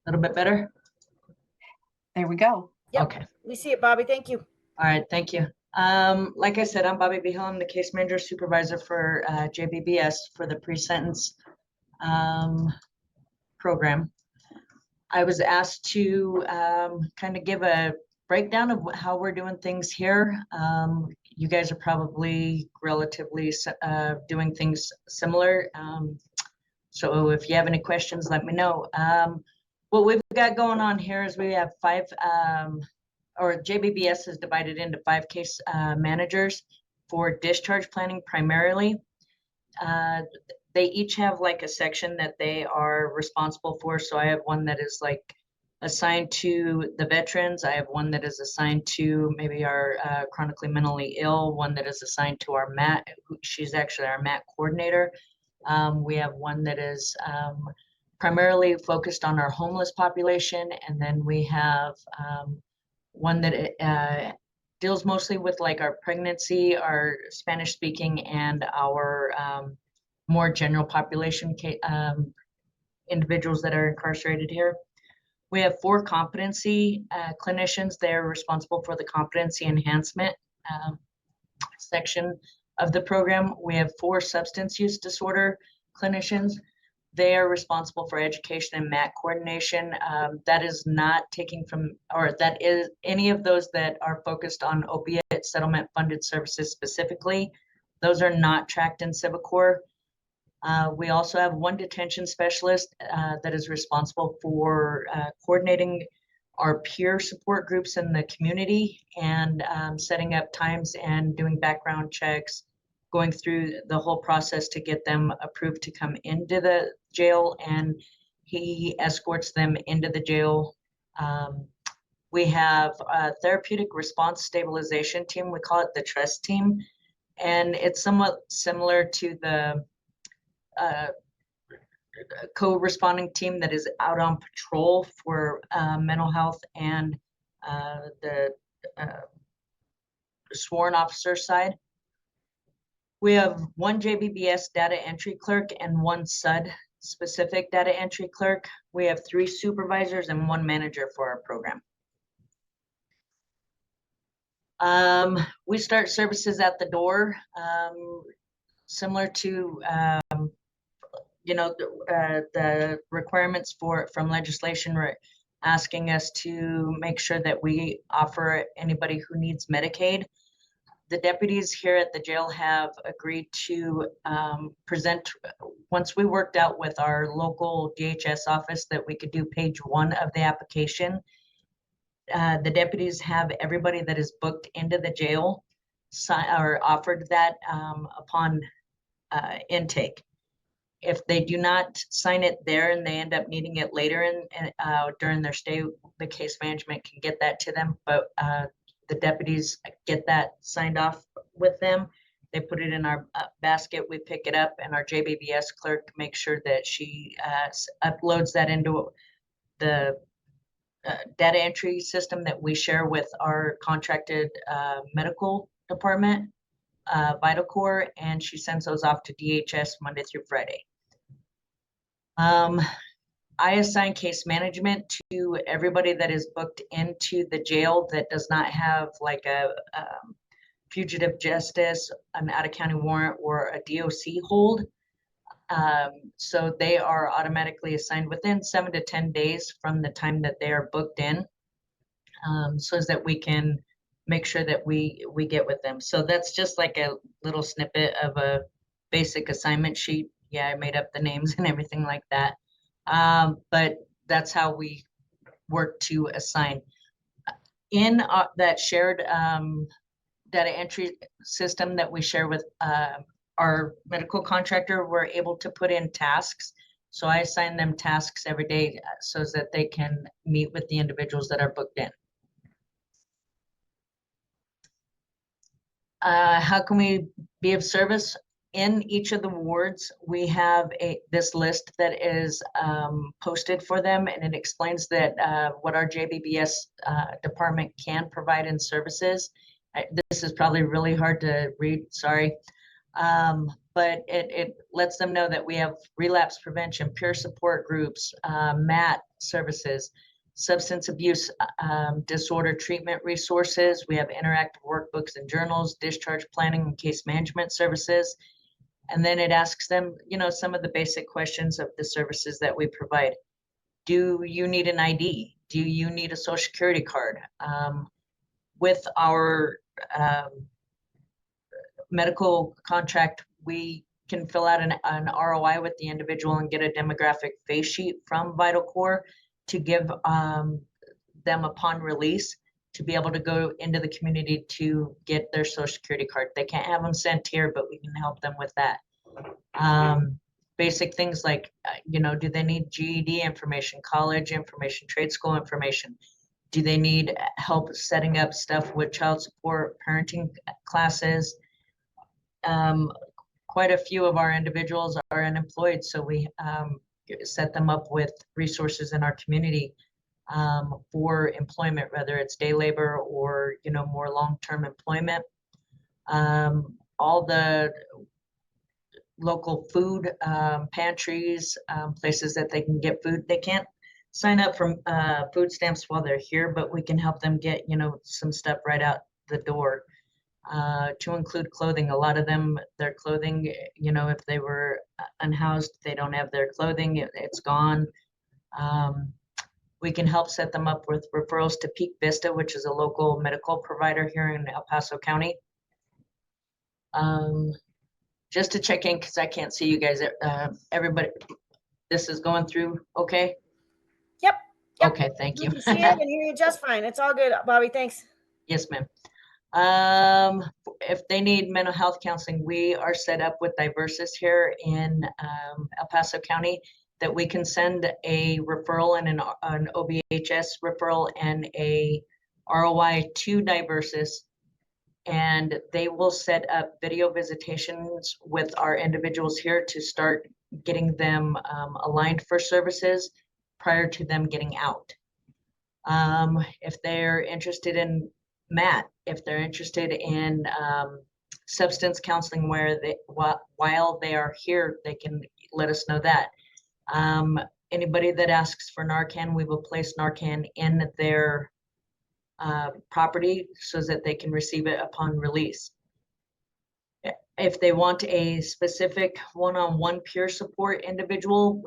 little bit better? There we go. Yep. Okay. We see it, Bobby. Thank you. All right, thank you. Like I said, I'm Bobby Vigil. I'm the case manager supervisor for JBBS for the pre-sentence program. I was asked to kind of give a breakdown of how we're doing things here. You guys are probably relatively doing things similar. So if you have any questions, let me know. What we've got going on here is we have JBBS is divided into 5 case managers for discharge planning primarily. They each have like a section that they are responsible for. So I have one that is like assigned to the veterans. I have one that is assigned to maybe our chronically mentally ill, one that is assigned to our MAT. She's actually our MAT coordinator. We have one that is primarily focused on our homeless population. And then we have one that deals mostly with like our pregnancy, our Spanish speaking, and our more general population individuals that are incarcerated here. We have 4 competency clinicians. They're responsible for the competency enhancement section of the program. We have 4 substance use disorder clinicians. They are responsible for education and MAT coordination. That is not taking from, or that is any of those that are focused on opiate settlement funded services specifically. Those are not tracked in Civicor. We also have 1 detention specialist that is responsible for coordinating our peer support groups in the community and setting up times and doing background checks, going through the whole process to get them approved to come into the jail, and he escorts them into the jail. We have a therapeutic response stabilization team. We call it the TRUST team, and it's somewhat similar to the co-responding team that is out on patrol for mental health and the sworn officer side. We have 1 JBBS data entry clerk and 1 SUD specific data entry clerk. We have 3 supervisors and 1 manager for our program. We start services at the door, similar to the requirements from legislation asking us to make sure that we offer anybody who needs Medicaid. The deputies here at the jail have agreed to present, once we worked out with our local DHS office that we could do page 1 of the application. The deputies have everybody that is booked into the jail or offered that upon intake. If they do not sign it there and they end up needing it later during their stay, the case management can get that to them, but the deputies get that signed off with them. They put it in our basket, we pick it up, and our JBBS clerk makes sure that she uploads that into the data entry system that we share with our contracted medical department, VitalCore, and she sends those off to DHS Monday through Friday. I assign case management to everybody that is booked into the jail that does not have like a fugitive justice, an out-of-county warrant, or a DOC hold. So they are automatically assigned within 7 to 10 days from the time that they are booked in, so that we can make sure that we get with them. So that's just like a little snippet of a basic assignment sheet. Yeah, I made up the names and everything like that. But that's how we work to assign. In that shared data entry system that we share with our medical contractor, we're able to put in tasks. So I assign them tasks every day so that they can meet with the individuals that are booked in. How can we be of service? In each of the wards, we have this list that is posted for them, and it explains that what our JBBS department can provide in services. This is probably really hard to read, sorry. But it lets them know that we have relapse prevention, peer support groups, MAT services, substance abuse disorder treatment resources. We have interactive workbooks and journals, discharge planning and case management services. And then it asks them, some of the basic questions of the services that we provide. Do you need an ID? Do you need a social security card? With our medical contract, we can fill out an ROI with the individual and get a demographic face sheet from VitalCore to give them upon release to be able to go into the community to get their social security card. They can't have them sent here, but we can help them with that. Basic things like, do they need GED information, college information, trade school information? Do they need help setting up stuff with child support, parenting classes? Quite a few of our individuals are unemployed, so we set them up with resources in our community for employment, whether it's day labor or more long-term employment. All the local food pantries, places that they can get food. They can't sign up for food stamps while they're here, but we can help them get some stuff right out the door. To include clothing. A lot of them, their clothing, if they were unhoused, they don't have their clothing, it's gone. We can help set them up with referrals to Peak Vista, which is a local medical provider here in El Paso County. Just to check in, because I can't see you guys. Everybody, this is going through okay? Yep. Okay, thank you. We can see it and hear you just fine. It's all good, Bobby. Thanks. Yes, ma'am. If they need mental health counseling, we are set up with Diversis here in El Paso County that we can send a referral and an OBHS referral and a ROI to Diversis, and they will set up video visitations with our individuals here to start getting them aligned for services prior to them getting out. If they're interested in MAT, if they're interested in substance counseling while they are here, they can let us know that. Anybody that asks for Narcan, we will place Narcan in their property so that they can receive it upon release. If they want a specific one-on-one peer support individual,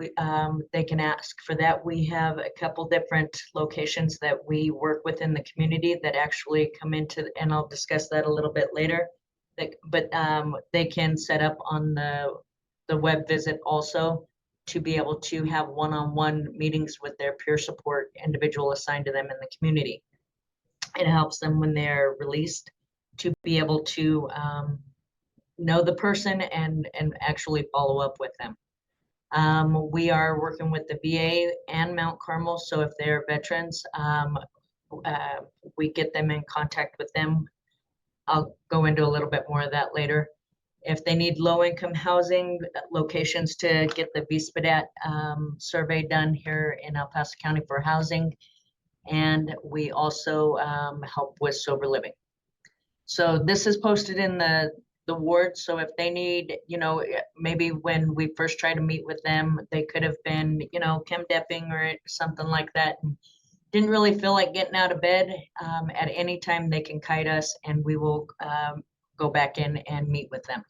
they can ask for that. We have a couple different locations that we work with in the community that actually come into, and I'll discuss that a little bit later. But they can set up on the web visit also to be able to have one-on-one meetings with their peer support individual assigned to them in the community. It helps them when they're released to be able to know the person and actually follow up with them. We are working with the VA and Mount Carmel, so if they're veterans, we get them in contact with them. I'll go into a little bit more of that later. If they need low-income housing locations to get the VSPDAT survey done here in El Paso County for housing, and we also help with sober living. So this is posted in the ward. So if they need, you know, maybe when we first try to meet with them, they could have been, you know, chem depping or something like that, and didn't really feel like getting out of bed. At any time they can kite us, and we will go back in and meet with them.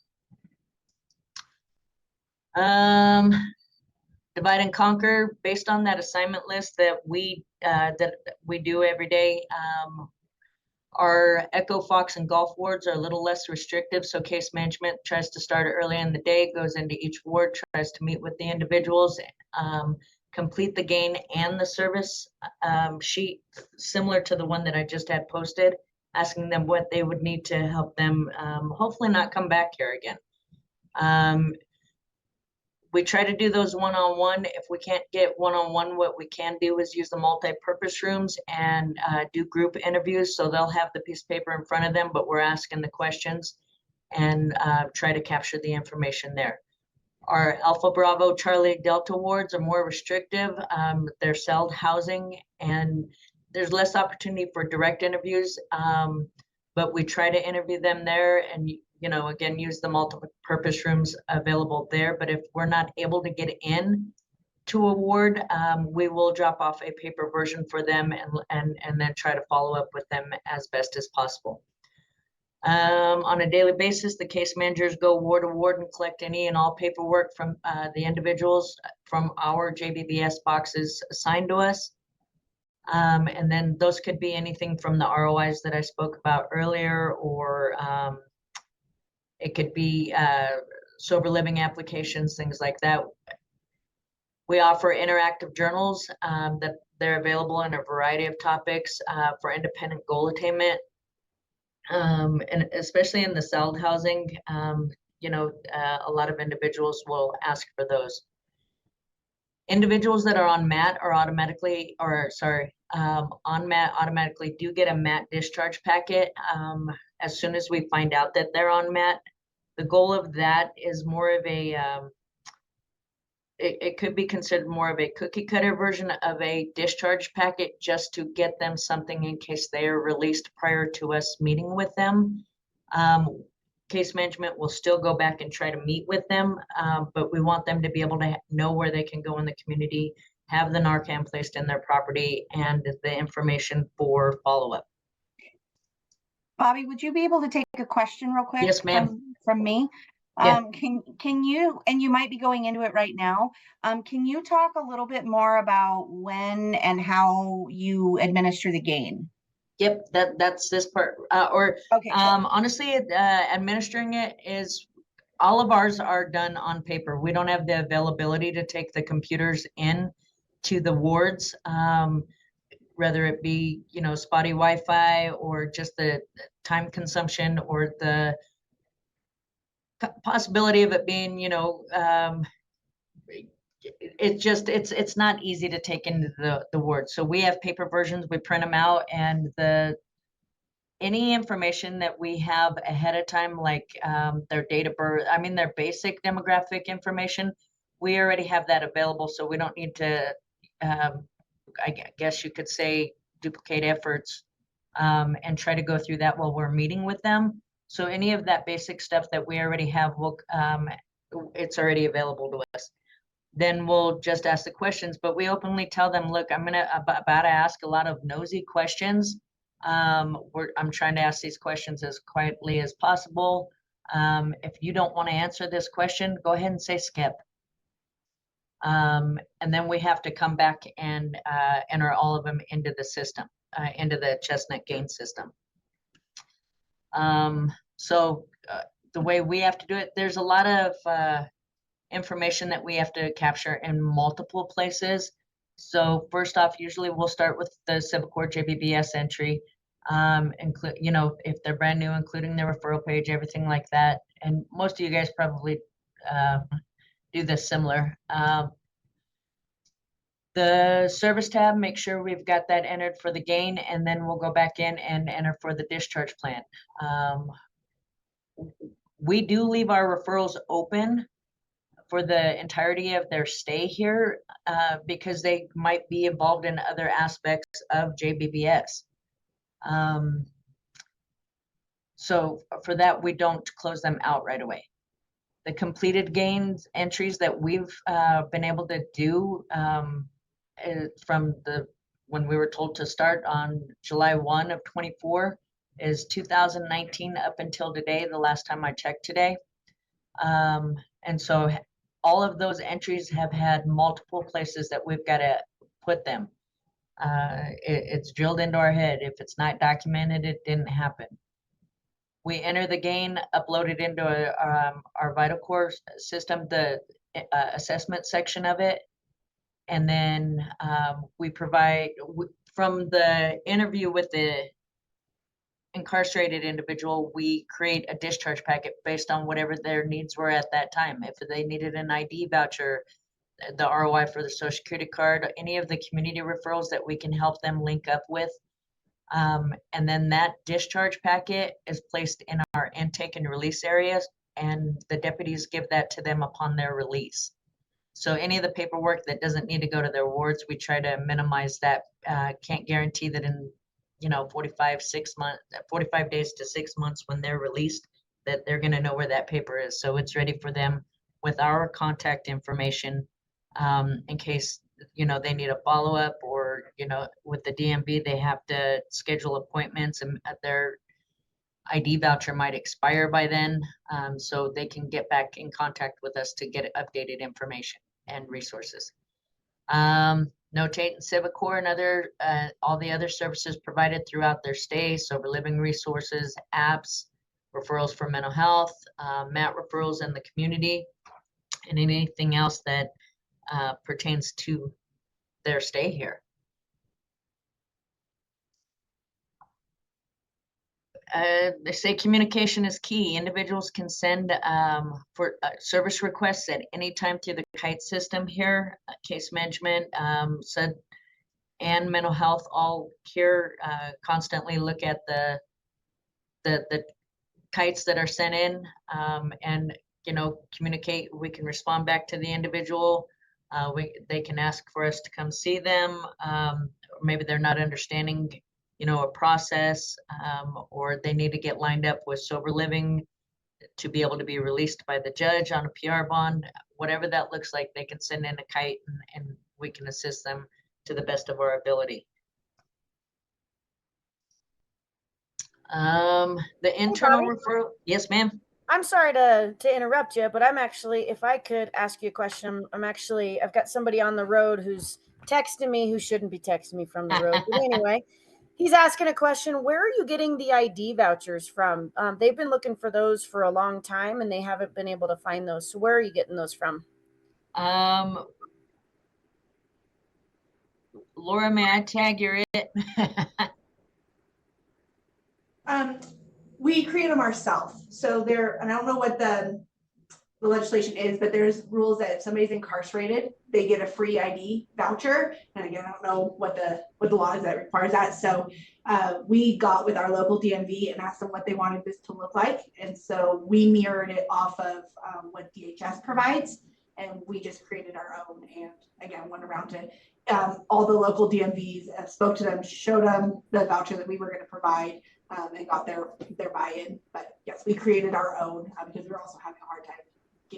Divide and conquer based on that assignment list that we do every day. Our Echo, Fox, and Golf wards are a little less restrictive, so case management tries to start early in the day, goes into each ward, tries to meet with the individuals, complete the gain and the service sheet, similar to the one that I just had posted, asking them what they would need to help them hopefully not come back here again. We try to do those one-on-one. If we can't get one-on-one, what we can do is use the multi-purpose rooms and do group interviews. So they'll have the piece of paper in front of them, but we're asking the questions and try to capture the information there. Our Alpha, Bravo, Charlie, Delta wards are more restrictive. They're celled housing, and there's less opportunity for direct interviews, but we try to interview them there, and you know, again, use the multiple purpose rooms available there. But if we're not able to get in to a ward, we will drop off a paper version for them and then try to follow up with them as best as possible. On a daily basis, the case managers go ward to ward and collect any and all paperwork from the individuals from our JBBS boxes assigned to us. And then those could be anything from the ROIs that I spoke about earlier, or it could be sober living applications, things like that. We offer interactive journals that they're available in a variety of topics for independent goal attainment. And especially in the celled housing, you know, a lot of individuals will ask for those. Individuals that are on MAT are automatically, or sorry, on MAT automatically do get a MAT discharge packet as soon as we find out that they're on MAT. The goal of that is more of a, it could be considered more of a cookie cutter version of a discharge packet, just to get them something in case they are released prior to us meeting with them. Case management will still go back and try to meet with them, but we want them to be able to know where they can go in the community, have the Narcan placed in their property, and the information for follow-up. Bobby, would you be able to take a question real quick? Yes, ma'am. From me? Yeah. Can you, and you might be going into it right now, can you talk a little bit more about when and how you administer the gain? Yep, that's this part. Okay. Honestly, administering it is, all of ours are done on paper. We don't have the availability to take the computers in to the wards, whether it be, you know, spotty Wi-Fi or just the time consumption, or the possibility of it being, you know, it's not easy to take into the ward. So we have paper versions, we print them out, and any information that we have ahead of time, like their date of birth, I mean, their basic demographic information, we already have that available. So we don't need to, I guess you could say, duplicate efforts and try to go through that while we're meeting with them. So any of that basic stuff that we already have, it's already available to us. Then we'll just ask the questions, but we openly tell them, look, I'm about to ask a lot of nosy questions. I'm trying to ask these questions as quietly as possible. If you don't want to answer this question, go ahead and say skip. And then we have to come back and enter all of them into the system, into the Chestnut Gain system. So the way we have to do it, there's a lot of information that we have to capture in multiple places. So first off, usually we'll start with the Civic Court JBBS entry, include, you know, if they're brand new, including their referral page, everything like that. And most of you guys probably do this similar. The service tab, make sure we've got that entered for the gain, and then we'll go back in and enter for the discharge plan. We do leave our referrals open for the entirety of their stay here because they might be involved in other aspects of JBBS. So for that, we don't close them out right away. The completed gains entries that we've been able to do from when we were told to start on July 1 of 24 is 2019 up until today, the last time I checked today. And so all of those entries have had multiple places that we've got to put them. It's drilled into our head. If it's not documented, it didn't happen. We enter the gain, upload it into our Vital Core system, the assessment section of it. And then we provide, from the interview with the incarcerated individual, we create a discharge packet based on whatever their needs were at that time. If they needed an ID voucher, the ROI for the Social Security card, any of the community referrals that we can help them link up with. And then that discharge packet is placed in our intake and release areas, and the deputies give that to them upon their release. So any of the paperwork that doesn't need to go to their wards, we try to minimize that. Can't guarantee that in 45 days to 6 months when they're released, that they're going to know where that paper is. So it's ready for them with our contact information in case they need a follow-up, or with the DMV they have to schedule appointments, and their ID voucher might expire by then, so they can get back in contact with us to get updated information and resources. Notate and Civic Core and other all the other services provided throughout their stay, sober living resources, apps, referrals for mental health, MAT referrals in the community, and anything else that pertains to their stay here. They say communication is key. Individuals can send for service requests at any time through the KITE system here. Case management, and mental health all here constantly look at the KITEs that are sent in and communicate. We can respond back to the individual. They can ask for us to come see them. Or maybe they're not understanding a process, or they need to get lined up with sober living to be able to be released by the judge on a PR bond. Whatever that looks like, they can send in a KITE, and we can assist them to the best of our ability. The internal referral. Yes, ma'am. I'm sorry to interrupt you, but I'm actually, if I could ask you a question, I've got somebody on the road who's texting me who shouldn't be texting me from the road. But anyway, he's asking a question. Where are you getting the ID vouchers from? They've been looking for those for a long time, and they haven't been able to find those. So where are you getting those from? Laura, may I tag your it? We create them ourselves. So and I don't know what the legislation is, but there's rules that if somebody's incarcerated, they get a free ID voucher. And again, I don't know what the law is that requires that. So we got with our local DMV and asked them what they wanted this to look like. And so we mirrored it off of what DHS provides. And we just created our own. And again, went around to all the local DMVs, spoke to them, showed them the voucher that we were going to provide, and got their buy-in. But yes, we created our own because we were also having a hard time.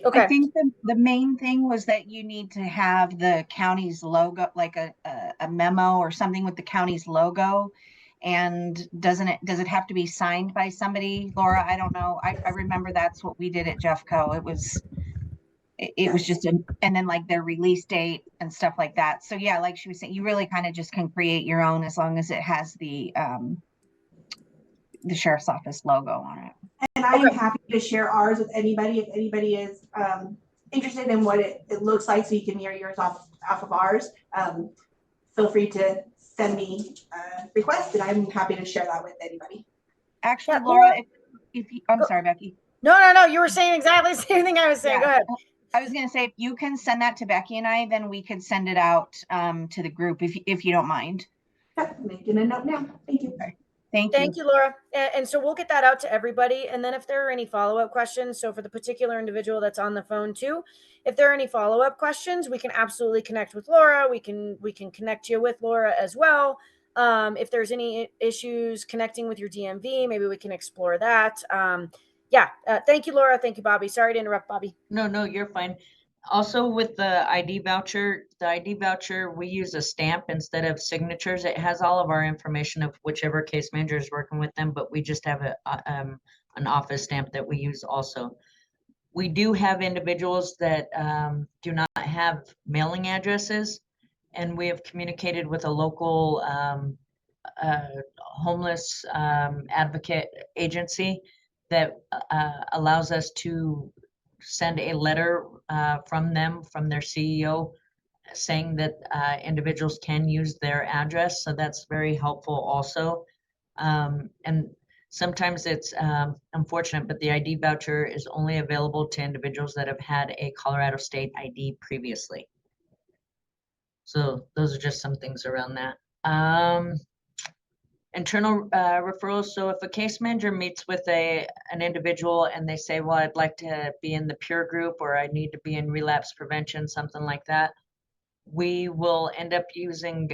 Okay. I think the main thing was that you need to have the county's logo, like a memo or something with the county's logo. And does it have to be signed by somebody, Laura? I don't know. I remember that's what we did at Jeffco. It was just and then like their release date and stuff like that. So yeah, like she was saying, you really kind of just can create your own as long as it has the sheriff's office logo on it. And I am happy to share ours with anybody if anybody is interested in what it looks like, so you can mirror yours off of ours. Feel free to send me a request, and I'm happy to share that with anybody. Actually, Laura, if you, I'm sorry, Becky. No, you were saying exactly the same thing I was saying. Yeah. Go ahead. I was gonna say, if you can send that to Becky and I, then we could send it out to the group if you don't mind. Okay, making a note now. Thank you. Okay. Thank you. Thank you, Laura. And so we'll get that out to everybody. And then if there are any follow-up questions, so for the particular individual that's on the phone too, if there are any follow-up questions, we can absolutely connect with Laura. We can connect you with Laura as well. If there's any issues connecting with your DMV, maybe we can explore that. Yeah. Thank you, Laura. Thank you, Bobby. Sorry to interrupt, Bobby. No, you're fine. Also with the ID voucher, we use a stamp instead of signatures. It has all of our information of whichever case manager is working with them, but we just have an office stamp that we use also. We do have individuals that do not have mailing addresses, and we have communicated with a local homeless advocate agency that allows us to send a letter from their CEO, saying that individuals can use their address. So that's very helpful also. And sometimes it's unfortunate, but the ID voucher is only available to individuals that have had a Colorado State ID previously. So those are just some things around that. Internal referrals. So if a case manager meets with an individual and they say, well, I'd like to be in the peer group, or I need to be in relapse prevention, something like that, we will end up using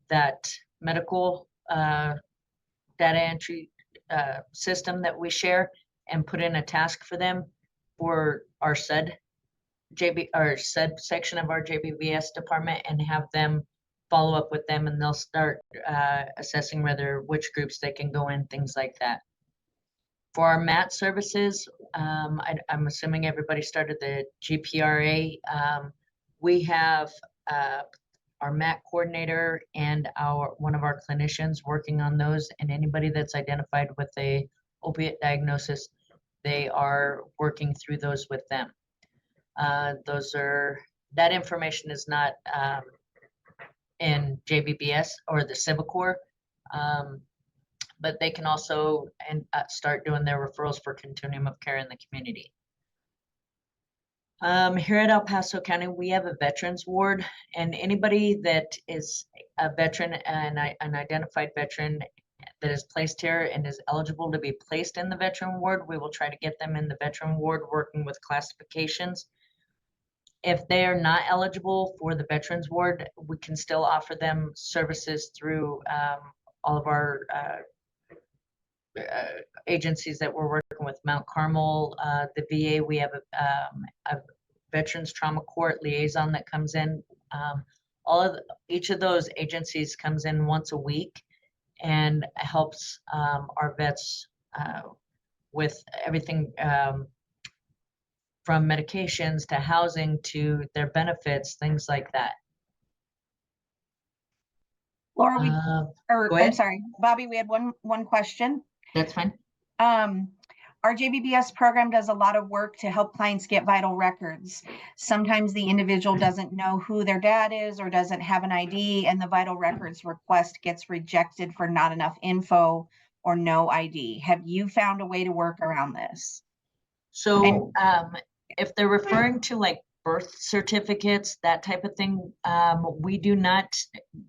that medical data entry system that we share and put in a task for them for our SED section of our JBBS department, and have them follow up with them, and they'll start assessing which groups they can go in, things like that. For our MAT services, I'm assuming everybody started the GPRA. We have our MAT coordinator and one of our clinicians working on those, and anybody that's identified with a opiate diagnosis, they are working through those with them. That information is not in JBBS or the Civicor, but they can also start doing their referrals for continuum of care in the community. Here at El Paso County, we have a veterans ward, and anybody that is a veteran and an identified veteran that is placed here and is eligible to be placed in the veteran ward, we will try to get them in the veteran ward, working with classifications. If they are not eligible for the veterans ward, we can still offer them services through all of our agencies that we're working with. Mount Carmel, the VA, we have a veterans trauma court liaison that comes in. Each of those agencies comes in once a week and helps our vets with everything from medications to housing to their benefits, things like that. Laura, Go ahead. I'm sorry, Bobby, we had one question. That's fine. Our JBBS program does a lot of work to help clients get vital records. Sometimes the individual doesn't know who their dad is or doesn't have an ID, and the vital records request gets rejected for not enough info or no ID. Have you found a way to work around this? So if they're referring to like birth certificates, that type of thing, we do not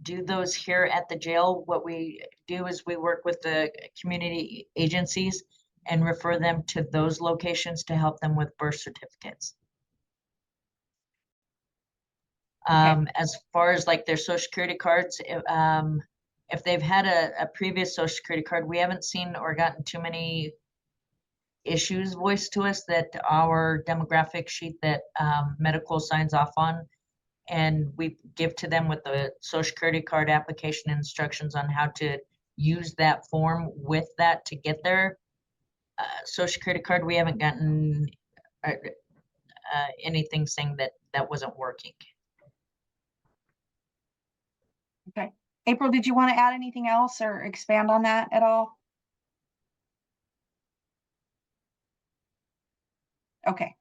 do those here at the jail. What we do is we work with the community agencies and refer them to those locations to help them with birth certificates. Okay. As far as like their social security cards, if they've had a previous social security card, we haven't seen or gotten too many issues voiced to us that our demographic sheet that medical signs off on, and we give to them with the social security card application instructions on how to use that form with that to get their social security card. We haven't gotten anything saying that wasn't working. Okay. April, did you want to add anything else or expand on that at all? Okay,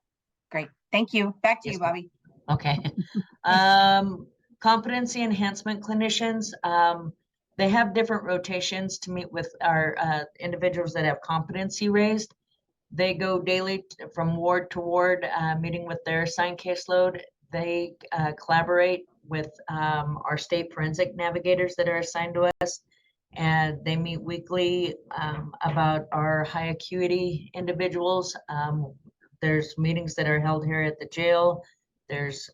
great. Thank you. Back to you, Bobby. Okay. Competency enhancement clinicians, they have different rotations to meet with our individuals that have competency raised. They go daily from ward to ward, meeting with their assigned caseload. They collaborate with our state forensic navigators that are assigned to us, and they meet weekly about our high acuity individuals. There's meetings that are held here at the jail. There's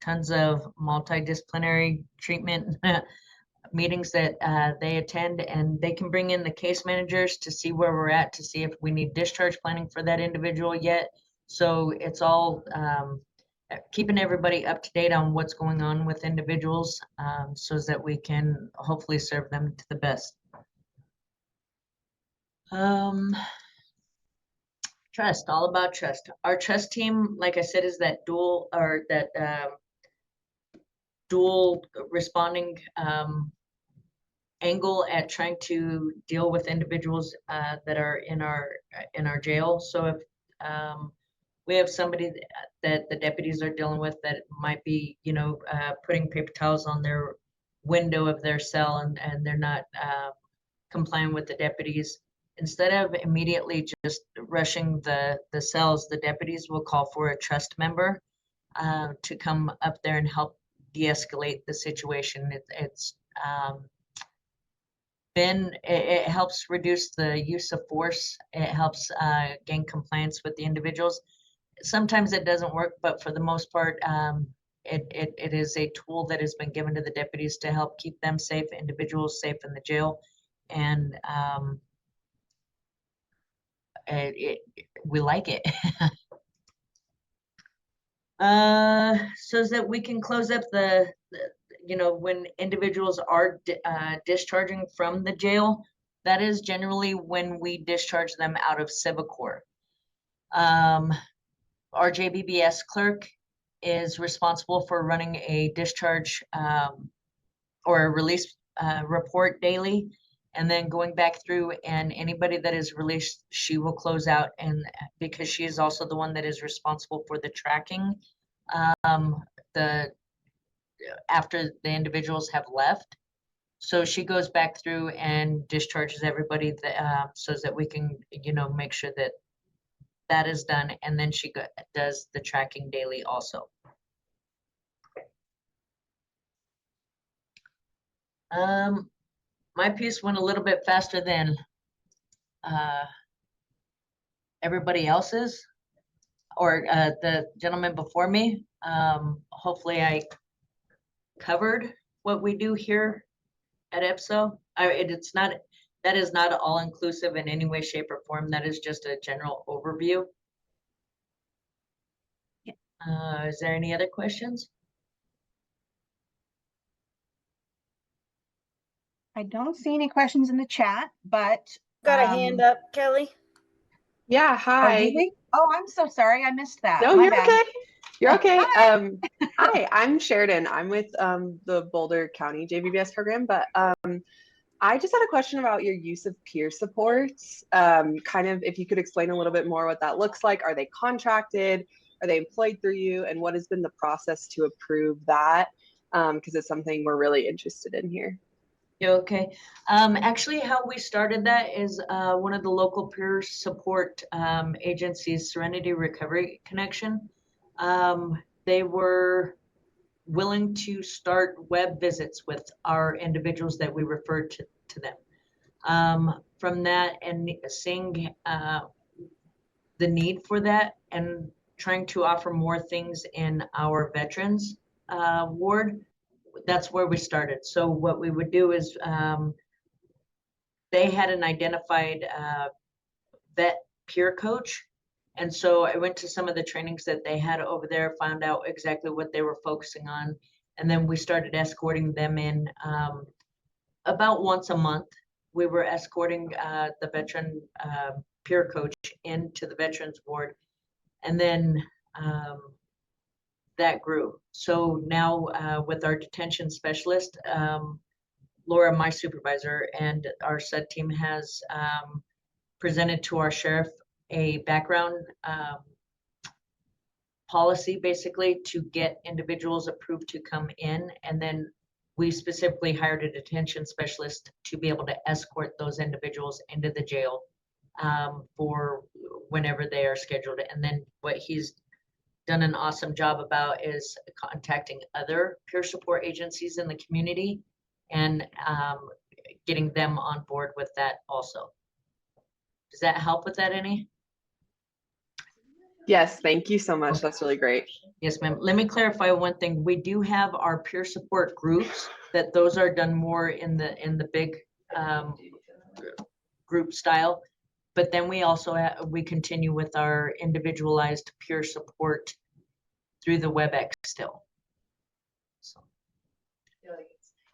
tons of multidisciplinary treatment meetings that they attend, and they can bring in the case managers to see where we're at, to see if we need discharge planning for that individual yet. So it's all keeping everybody up to date on what's going on with individuals, so that we can hopefully serve them to the best. Trust, all about trust. Our trust team, like I said, is that dual responding angle at trying to deal with individuals that are in our jail. So if we have somebody that the deputies are dealing with that might be, putting paper towels on their window of their cell, and they're not complying with the deputies, instead of immediately just rushing the cells, the deputies will call for a trust member to come up there and help de-escalate the situation. It helps reduce the use of force. It helps gain compliance with the individuals. Sometimes it doesn't work, but for the most part, it is a tool that has been given to the deputies to help keep them safe, individuals safe in the jail. And we like it. So that we can close up when individuals are discharging from the jail, that is generally when we discharge them out of civic court. Our JBBS clerk is responsible for running a discharge or a release report daily, and then going back through, and anybody that is released, she will close out. And because she is also the one that is responsible for the tracking after the individuals have left. So she goes back through and discharges everybody so that we can, make sure that that is done. And then she does the tracking daily also. My piece went a little bit faster than everybody else's, or the gentleman before me. Hopefully I covered what we do here at EPSO. That is not all inclusive in any way, shape, or form. That is just a general overview. Is there any other questions? I don't see any questions in the chat, but Got a hand up, Kelly. Yeah, hi. Oh, I'm so sorry. I missed that. No, My you're bad. okay. You're okay. Hi. Hi, I'm Sheridan. I'm with the Boulder County JBBS program, but I just had a question about your use of peer supports. Kind of if you could explain a little bit more what that looks like. Are they contracted? Are they employed through you? And what has been the process to approve that? Because it's something we're really interested in here. Okay. Actually, how we started that is one of the local peer support agencies, Serenity Recovery Connection. They were willing to start web visits with our individuals that we referred to them. From that, and seeing the need for that, and trying to offer more things in our veterans ward, that's where we started. So what we would do is they had an identified vet peer coach. And so I went to some of the trainings that they had over there, found out exactly what they were focusing on. And then we started escorting them in about once a month. We were escorting the veteran peer coach into the veterans ward. And then that grew. So now with our detention specialist, Laura, my supervisor, and our SUD team has presented to our sheriff a background policy, basically, to get individuals approved to come in. And then we specifically hired a detention specialist to be able to escort those individuals into the jail for whenever they are scheduled. And then what he's done an awesome job about is contacting other peer support agencies in the community and getting them on board with that also. Does that help with that any? Yes, thank you so much. Okay. That's really great. Yes, ma'am. Let me clarify one thing. We do have our peer support groups, that those are done more in the big group style. But then we also we continue with our individualized peer support through the WebEx still. So.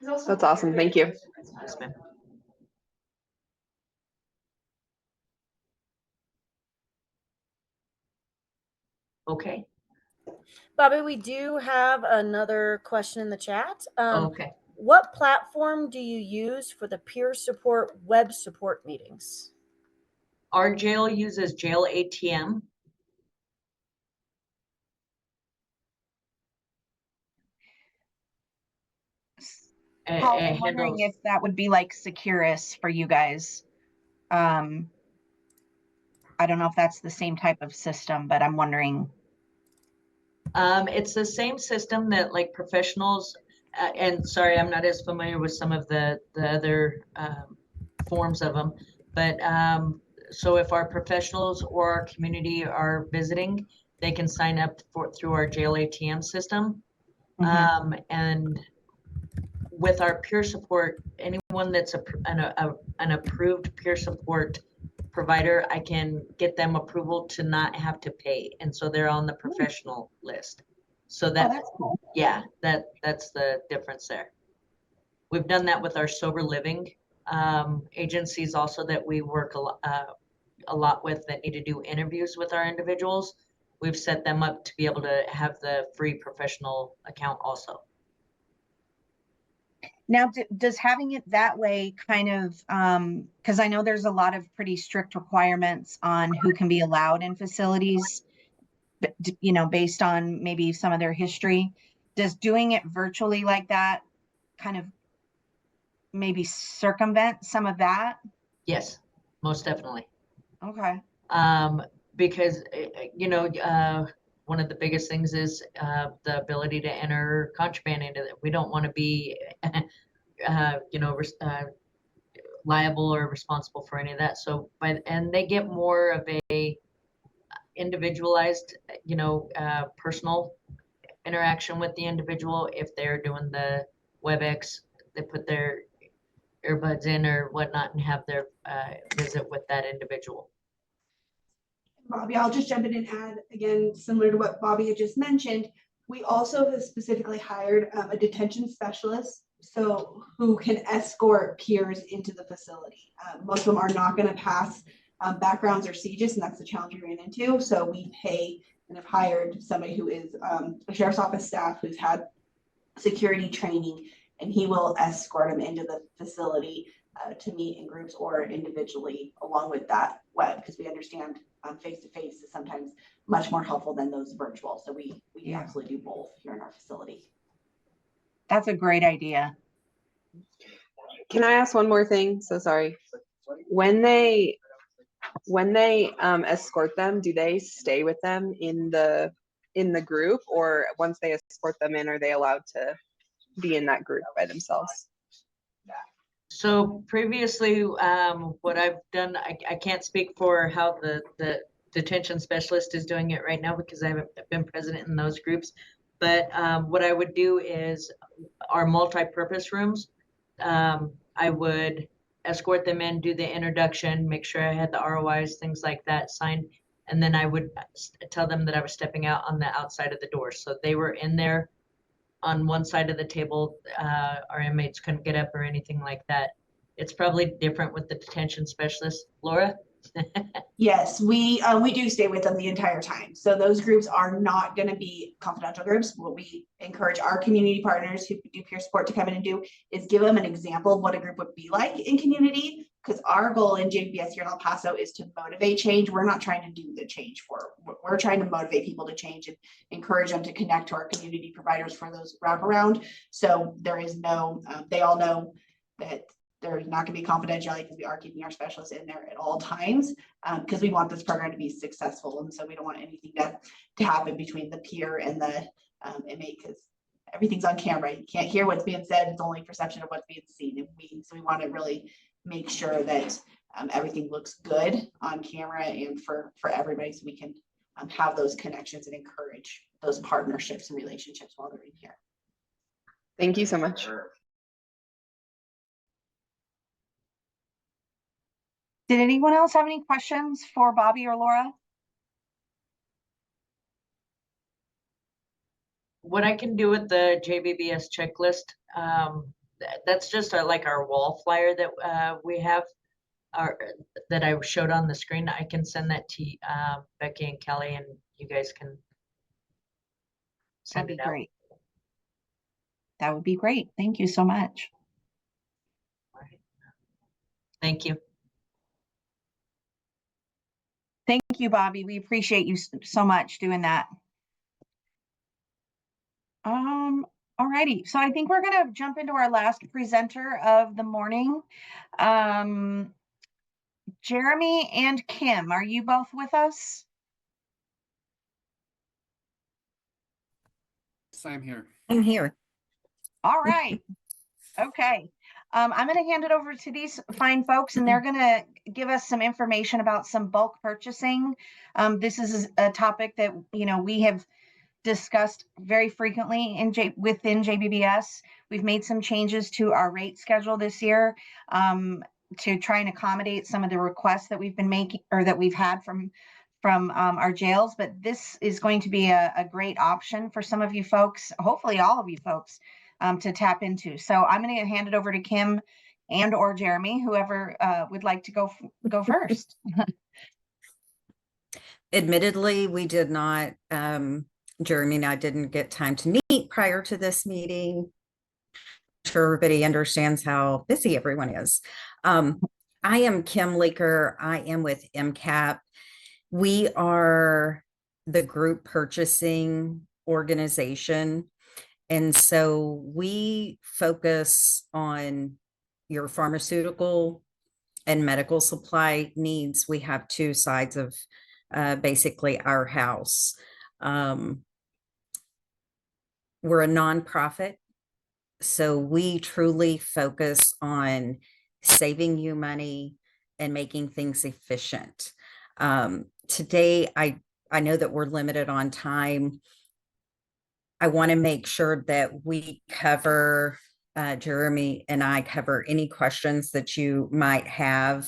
That's awesome. Thank you. Yes, ma'am. Okay. Bobby, we do have another question in the chat. Okay. What platform do you use for the peer support web support meetings? Our jail uses Jail ATM. Paul, I'm wondering if that would be like Securus for you guys. I don't know if that's the same type of system, but I'm wondering. It's the same system that like professionals, and sorry, I'm not as familiar with some of the other forms of them, but so if our professionals or our community are visiting, they can sign up through our jail ATM system. Mm-hmm. And with our peer support, anyone that's an approved peer support provider, I can get them approval to not have to pay, and so they're on the professional list. So that, that's cool. Yeah, that's the difference there. We've done that with our sober living agencies also that we work a lot with that need to do interviews with our individuals. We've set them up to be able to have the free professional account also. Now, does having it that way kind of, because I know there's a lot of pretty strict requirements on who can be allowed in facilities, but, you know, based on maybe some of their history, does doing it virtually like that kind of maybe circumvent some of that? Yes, most definitely. Okay. Because, you know, one of the biggest things is the ability to enter contraband into it. We don't want to be, you know, liable or responsible for any of that. So, and they get more of a individualized, you know, personal interaction with the individual. If they're doing the WebEx, they put their earbuds in or whatnot and have their visit with that individual. Bobby, I'll just jump in and add again, similar to what Bobby had just mentioned. We also have specifically hired a detention specialist, so who can escort peers into the facility. Most of them are not going to pass backgrounds or sieges, and that's the challenge we ran into. So we pay and have hired somebody who is a sheriff's office staff who's had security training, and he will escort them into the facility to meet in groups or individually along with that web, because we understand face-to-face is sometimes much more helpful than those virtual. So we absolutely do both here in our facility. That's a great idea. Can I ask one more thing? So sorry. When they escort them, do they stay with them in the group, or once they escort them in, are they allowed to be in that group by themselves? So previously, what I've done, I can't speak for how the detention specialist is doing it right now because I haven't been present in those groups. But what I would do is our multi-purpose rooms, I would escort them in, do the introduction, make sure I had the ROIs, things like that signed. And then I would tell them that I was stepping out on the outside of the door. So they were in there on one side of the table. Our inmates couldn't get up or anything like that. It's probably different with the detention specialist. Laura? Yes, we do stay with them the entire time. So those groups are not going to be confidential groups. What we encourage our community partners who do peer support to come in and do is give them an example of what a group would be like in community, because our goal in JBBS here in El Paso is to motivate change. We're not trying to do the change we're trying to motivate people to change and encourage them to connect to our community providers for those wraparound. So there is no, they all know that there's not going to be confidentiality because we are keeping our specialists in there at all times because we want this program to be successful. And so we don't want anything to happen between the peer and the inmate because everything's on camera. You can't hear what's being said. It's only perception of what's being seen. And so we want to really make sure that everything looks good on camera and for everybody so we can have those connections and encourage those partnerships and relationships while they're in here. Thank you so much. Did anyone else have any questions for Bobby or Laura? What I can do with the JBBS checklist, that's just like our wall flyer that we have, that I showed on the screen. I can send that to Becky and Kelly, and you guys can send That'd it be out. great. That would be great. Thank you so much. All right. Thank you. Thank you, Bobby. We appreciate you so much doing that. All righty. So I think we're going to jump into our last presenter of the morning. Jeremy and Kim, are you both with us? Yes, I'm here. I'm here. All right. Okay. I'm going to hand it over to these fine folks, and they're going to give us some information about some bulk purchasing. This is a topic that, we have discussed very frequently within JBBS. We've made some changes to our rate schedule this year to try and accommodate some of the requests that we've been making or that we've had from our jails. But this is going to be a great option for some of you folks, hopefully all of you folks, to tap into. So I'm going to hand it over to Kim and or Jeremy, whoever would like to go first. Admittedly, we did not, Jeremy and I didn't get time to meet prior to this meeting. I'm sure everybody understands how busy everyone is. I am Kim Leaker. I am with MCAP. We are the group purchasing organization. And so we focus on your pharmaceutical and medical supply needs. We have two sides of basically our house. We're a nonprofit, so we truly focus on saving you money and making things efficient. Today, I know that we're limited on time. I want to make sure that we cover, Jeremy and I cover any questions that you might have.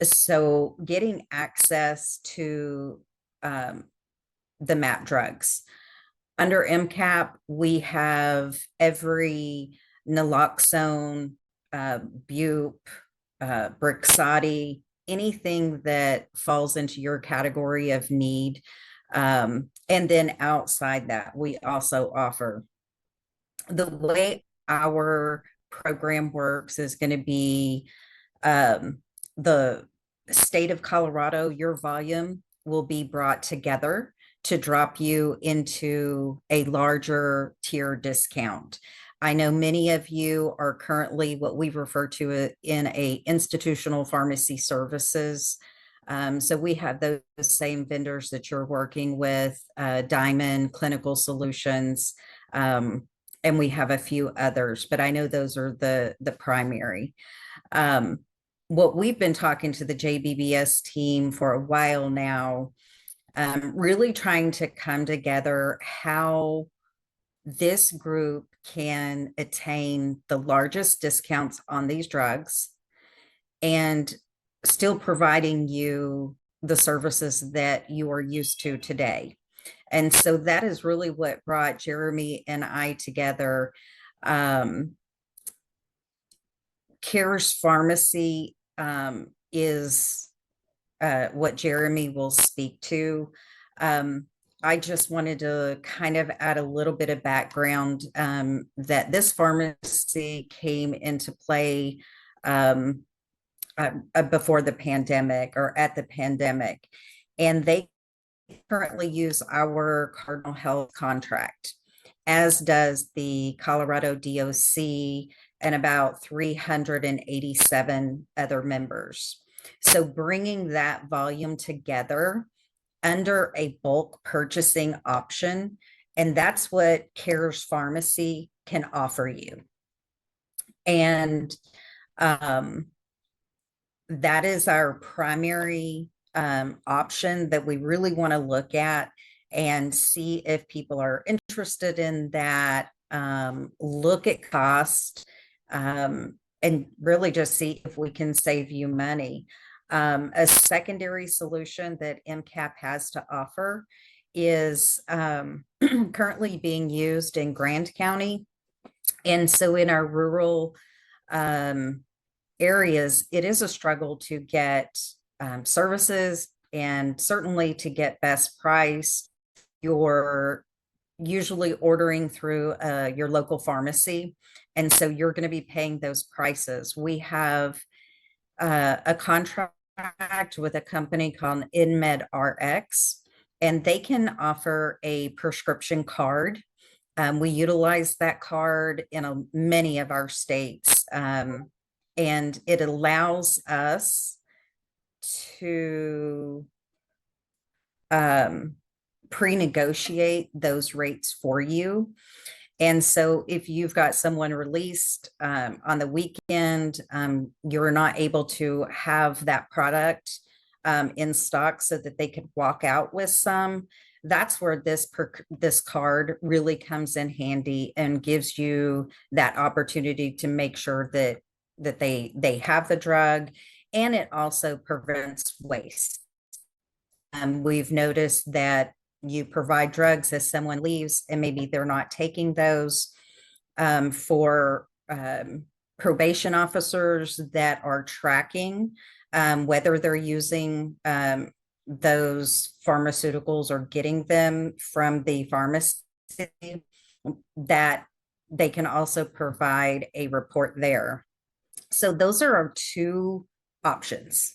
So getting access to the MAP drugs. Under MCAP, we have every naloxone, bupe, Brixadi, anything that falls into your category of need. And then outside that, we also offer. The way our program works is going to be the state of Colorado, your volume will be brought together to drop you into a larger tier discount. I know many of you are currently what we refer to in a institutional pharmacy services. So we have those same vendors that you're working with, Diamond, Clinical Solutions, and we have a few others, but I know those are the primary. What we've been talking to the JBBS team for a while now, really trying to come together how this group can attain the largest discounts on these drugs and still providing you the services that you are used to today. And so that is really what brought Jeremy and I together. Cares Pharmacy is what Jeremy will speak to. I just wanted to kind of add a little bit of background that this pharmacy came into play before the pandemic or at the pandemic, and they currently use our Cardinal Health contract, as does the Colorado DOC and about 387 other members. So bringing that volume together under a bulk purchasing option, and that's what Cares Pharmacy can offer you. And that is our primary option that we really want to look at and see if people are interested in that. Look at cost, and really just see if we can save you money. A secondary solution that MCAP has to offer is currently being used in Grand County. And so in our rural areas, it is a struggle to get services, and certainly to get best price. You're usually ordering through your local pharmacy, and so you're going to be paying those prices. We have a contract with a company called InMed RX, and they can offer a prescription card. We utilize that card in many of our states, and it allows us to pre-negotiate those rates for you. And so if you've got someone released on the weekend, you're not able to have that product in stock so that they could walk out with some. That's where this card really comes in handy and gives you that opportunity to make sure that they have the drug, and it also prevents waste. We've noticed that you provide drugs as someone leaves, and maybe they're not taking those. For probation officers that are tracking whether they're using those pharmaceuticals or getting them from the pharmacy, that they can also provide a report there. So those are our two options.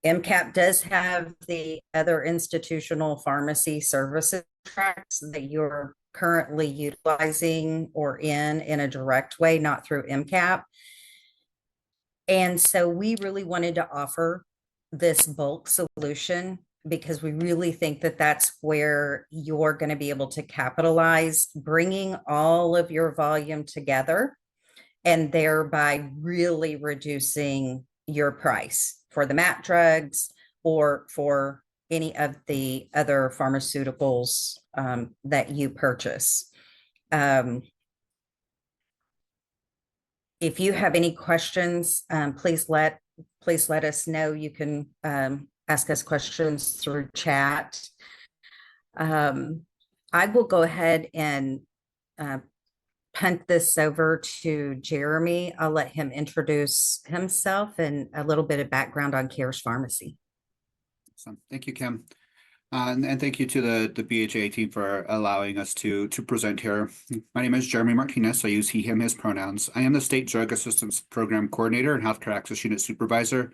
MCAP does have the other institutional pharmacy services tracks that you're currently utilizing or in a direct way, not through MCAP. And so we really wanted to offer this bulk solution because we really think that that's where you're going to be able to capitalize, bringing all of your volume together and thereby really reducing your price for the MAT drugs or for any of the other pharmaceuticals that you purchase. If you have any questions, please let us know. You can ask us questions through chat. I will go ahead and punt this over to Jeremy. I'll let him introduce himself and a little bit of background on Cares Pharmacy. Awesome. Thank you, Kim. And thank you to the BHA team for allowing us to present here. My name is Jeremy Martinez. I use he, him, his pronouns. I am the State Drug Assistance Program Coordinator and Healthcare Access Unit Supervisor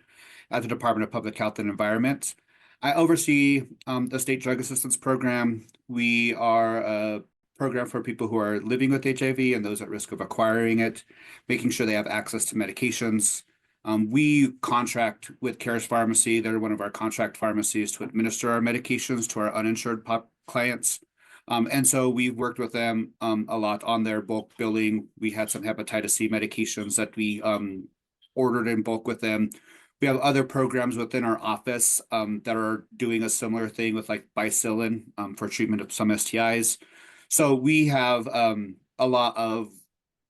at the Department of Public Health and Environment. I oversee the State Drug Assistance Program. We are a program for people who are living with HIV and those at risk of acquiring it, making sure they have access to medications. We contract with Cares Pharmacy. They're one of our contract pharmacies to administer our medications to our uninsured clients. And so we've worked with them a lot on their bulk billing. We had some hepatitis C medications that we ordered in bulk with them. We have other programs within our office that are doing a similar thing with like Bicillin for treatment of some STIs. So we have a lot of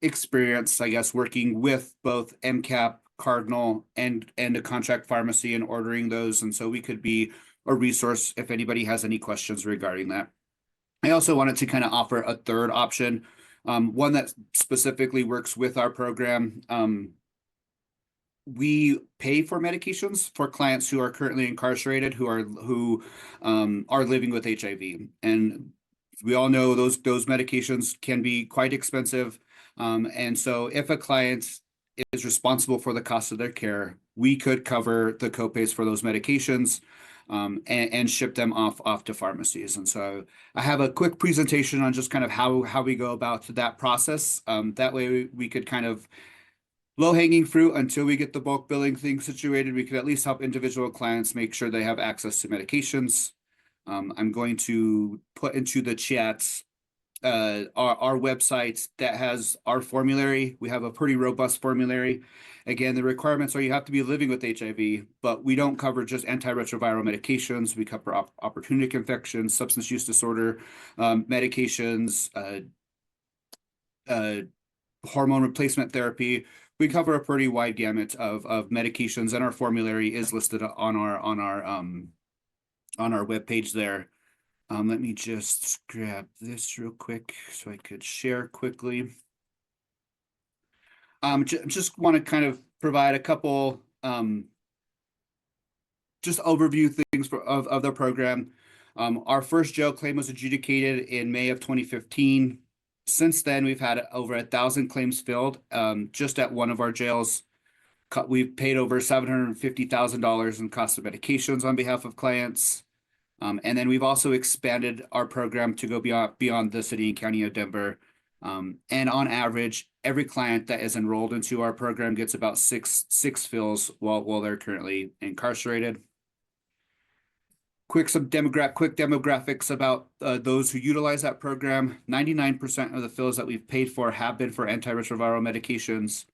experience, I guess, working with both MCAP, Cardinal, and a contract pharmacy and ordering those. And so we could be a resource if anybody has any questions regarding that. I also wanted to kind of offer a third option, one that specifically works with our program. We pay for medications for clients who are currently incarcerated, who are living with HIV. And we all know those medications can be quite expensive. And so if a client is responsible for the cost of their care, we could cover the copays for those medications. and ship them off to pharmacies. And so I have a quick presentation on just kind of how we go about that process. That way we could kind of low-hanging fruit until we get the bulk billing thing situated. We could at least help individual clients make sure they have access to medications. I'm going to put into the chat our website that has our formulary. We have a pretty robust formulary. Again, the requirements are you have to be living with HIV, but we don't cover just antiretroviral medications. We cover opportunistic infections, substance use disorder, medications, hormone replacement therapy. We cover a pretty wide gamut of medications, and our formulary is listed on our webpage there. Let me just grab this real quick so I could share quickly. Just want to kind of provide a couple just overview things of the program. Our first jail claim was adjudicated in May of 2015. Since then, we've had over 1,000 claims filled just at one of our jails. We've paid over $750,000 in cost of medications on behalf of clients. And then we've also expanded our program to go beyond the city and county of Denver. And on average, every client that is enrolled into our program gets about six fills while they're currently incarcerated. Quick demographics about those who utilize that program. 99% of the fills that we've paid for have been for antiretroviral medications.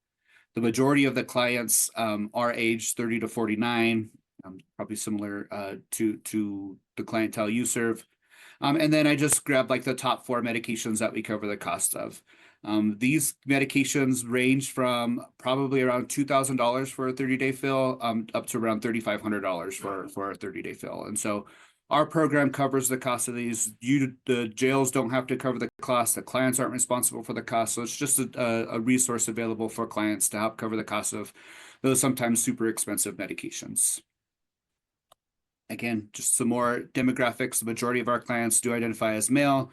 The majority of the clients are aged 30 to 49, probably similar to the clientele you serve. And then I just grabbed like the top 4 medications that we cover the cost of. These medications range from probably around $2,000 for a 30-day fill up to around $3,500 for a 30-day fill. And so our program covers the cost of these. The jails don't have to cover the cost. The clients aren't responsible for the cost. So it's just a resource available for clients to help cover the cost of those sometimes super expensive medications. Again, just some more demographics. The majority of our clients do identify as male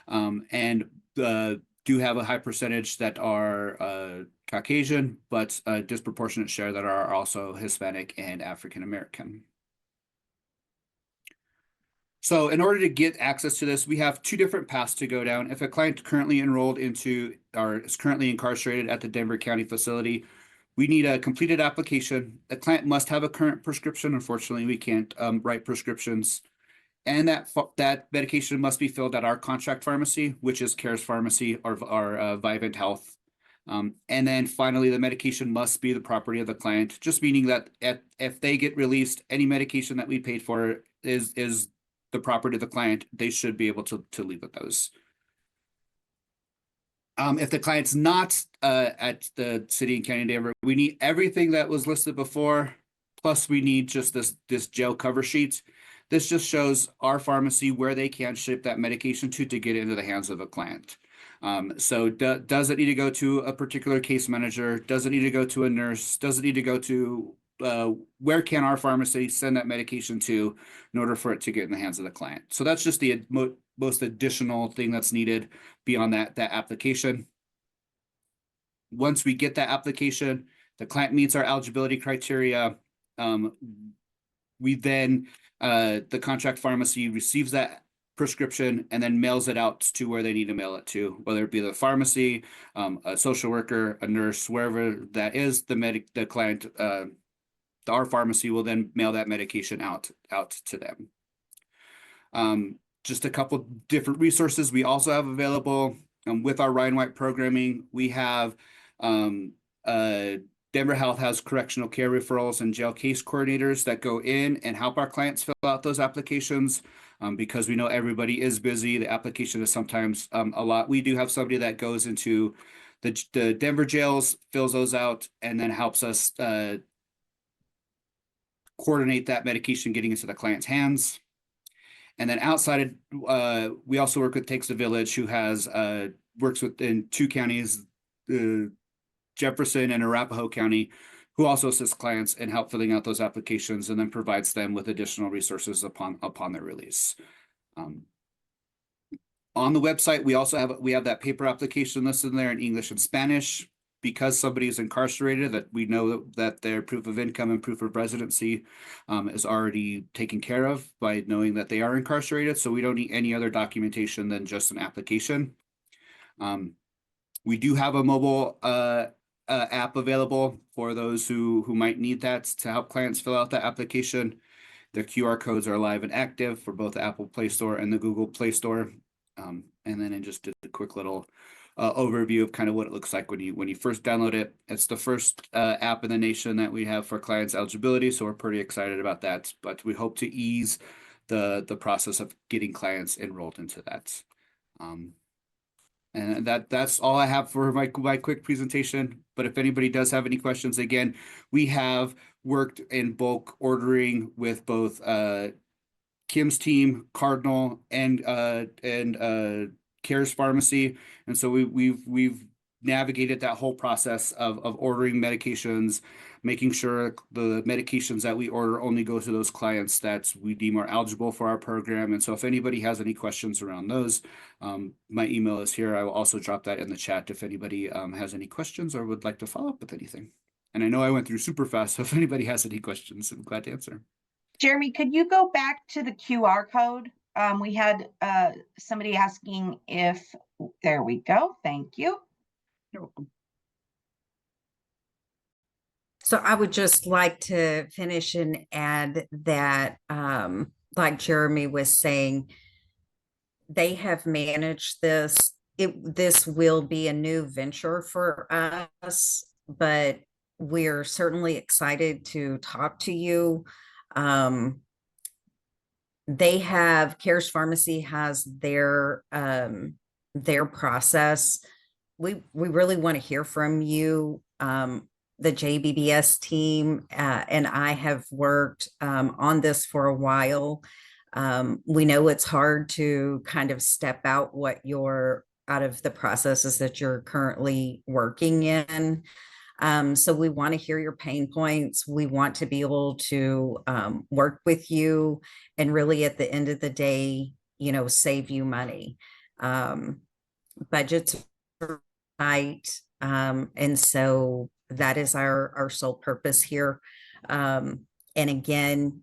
and do have a high percentage that are Caucasian, but a disproportionate share that are also Hispanic and African American. So in order to get access to this, we have 2 different paths to go down. If a client currently enrolled into or is currently incarcerated at the Denver County facility, we need a completed application. The client must have a current prescription. Unfortunately, we can't write prescriptions. And that medication must be filled at our contract pharmacy, which is CARES Pharmacy or Vivint Health. And then finally, the medication must be the property of the client, just meaning that if they get released, any medication that we paid for is the property of the client. They should be able to leave with those. If the client's not at the city and county of Denver, we need everything that was listed before, plus we need just this jail cover sheet. This just shows our pharmacy where they can ship that medication to get it into the hands of a client. So does it need to go to a particular case manager? Does it need to go to a nurse? Does it need to go to where can our pharmacy send that medication to in order for it to get in the hands of the client? So that's just the most additional thing that's needed beyond that application. Once we get that application, the client meets our eligibility criteria. We then, the contract pharmacy receives that prescription and then mails it out to where they need to mail it to, whether it be the pharmacy, a social worker, a nurse, wherever that is, the client, our pharmacy will then mail that medication out to them. Just a couple different resources we also have available with our Ryan White programming. We have Denver Health has correctional care referrals and jail case coordinators that go in and help our clients fill out those applications because we know everybody is busy. The application is sometimes a lot. We do have somebody that goes into the Denver jails, fills those out, and then helps us coordinate that medication getting into the client's hands. And then outside, we also work with Takes a Village, who has works within 2 counties, Jefferson and Arapahoe County, who also assists clients in help filling out those applications and then provides them with additional resources upon their release. On the website, we have that paper application listed there in English and Spanish. because somebody is incarcerated, that we know that their proof of income and proof of residency is already taken care of by knowing that they are incarcerated. So we don't need any other documentation than just an application. We do have a mobile app available for those who might need that to help clients fill out the application. The QR codes are live and active for both the Apple Play Store and the Google Play Store. And then I just did a quick little overview of kind of what it looks like when you first download it. It's the first app in the nation that we have for clients eligibility, so we're pretty excited about that. But we hope to ease the process of getting clients enrolled into that. And that's all I have for my quick presentation. But if anybody does have any questions, again, we have worked in bulk ordering with both Kim's team, Cardinal, and Cares Pharmacy, and so we've navigated that whole process of ordering medications, making sure the medications that we order only go to those clients that we deem are eligible for our program. And so if anybody has any questions around those, my email is here. I will also drop that in the chat if anybody has any questions or would like to follow up with anything. And I know I went through super fast, so if anybody has any questions, I'm glad to answer. Jeremy, could you go back to the QR code? We had somebody asking if, there we go. Thank you. You're welcome. So I would just like to finish and add that, like Jeremy was saying, they have managed this. This will be a new venture for us, but we're certainly excited to talk to you. They have, Cares Pharmacy has their process. We really want to hear from you. The JBBS team and I have worked on this for a while. We know it's hard to kind of step out out of the processes that you're currently working in. So we want to hear your pain points. We want to be able to work with you and really at the end of the day, save you money. Budgets are tight. And so that is our sole purpose here. And again,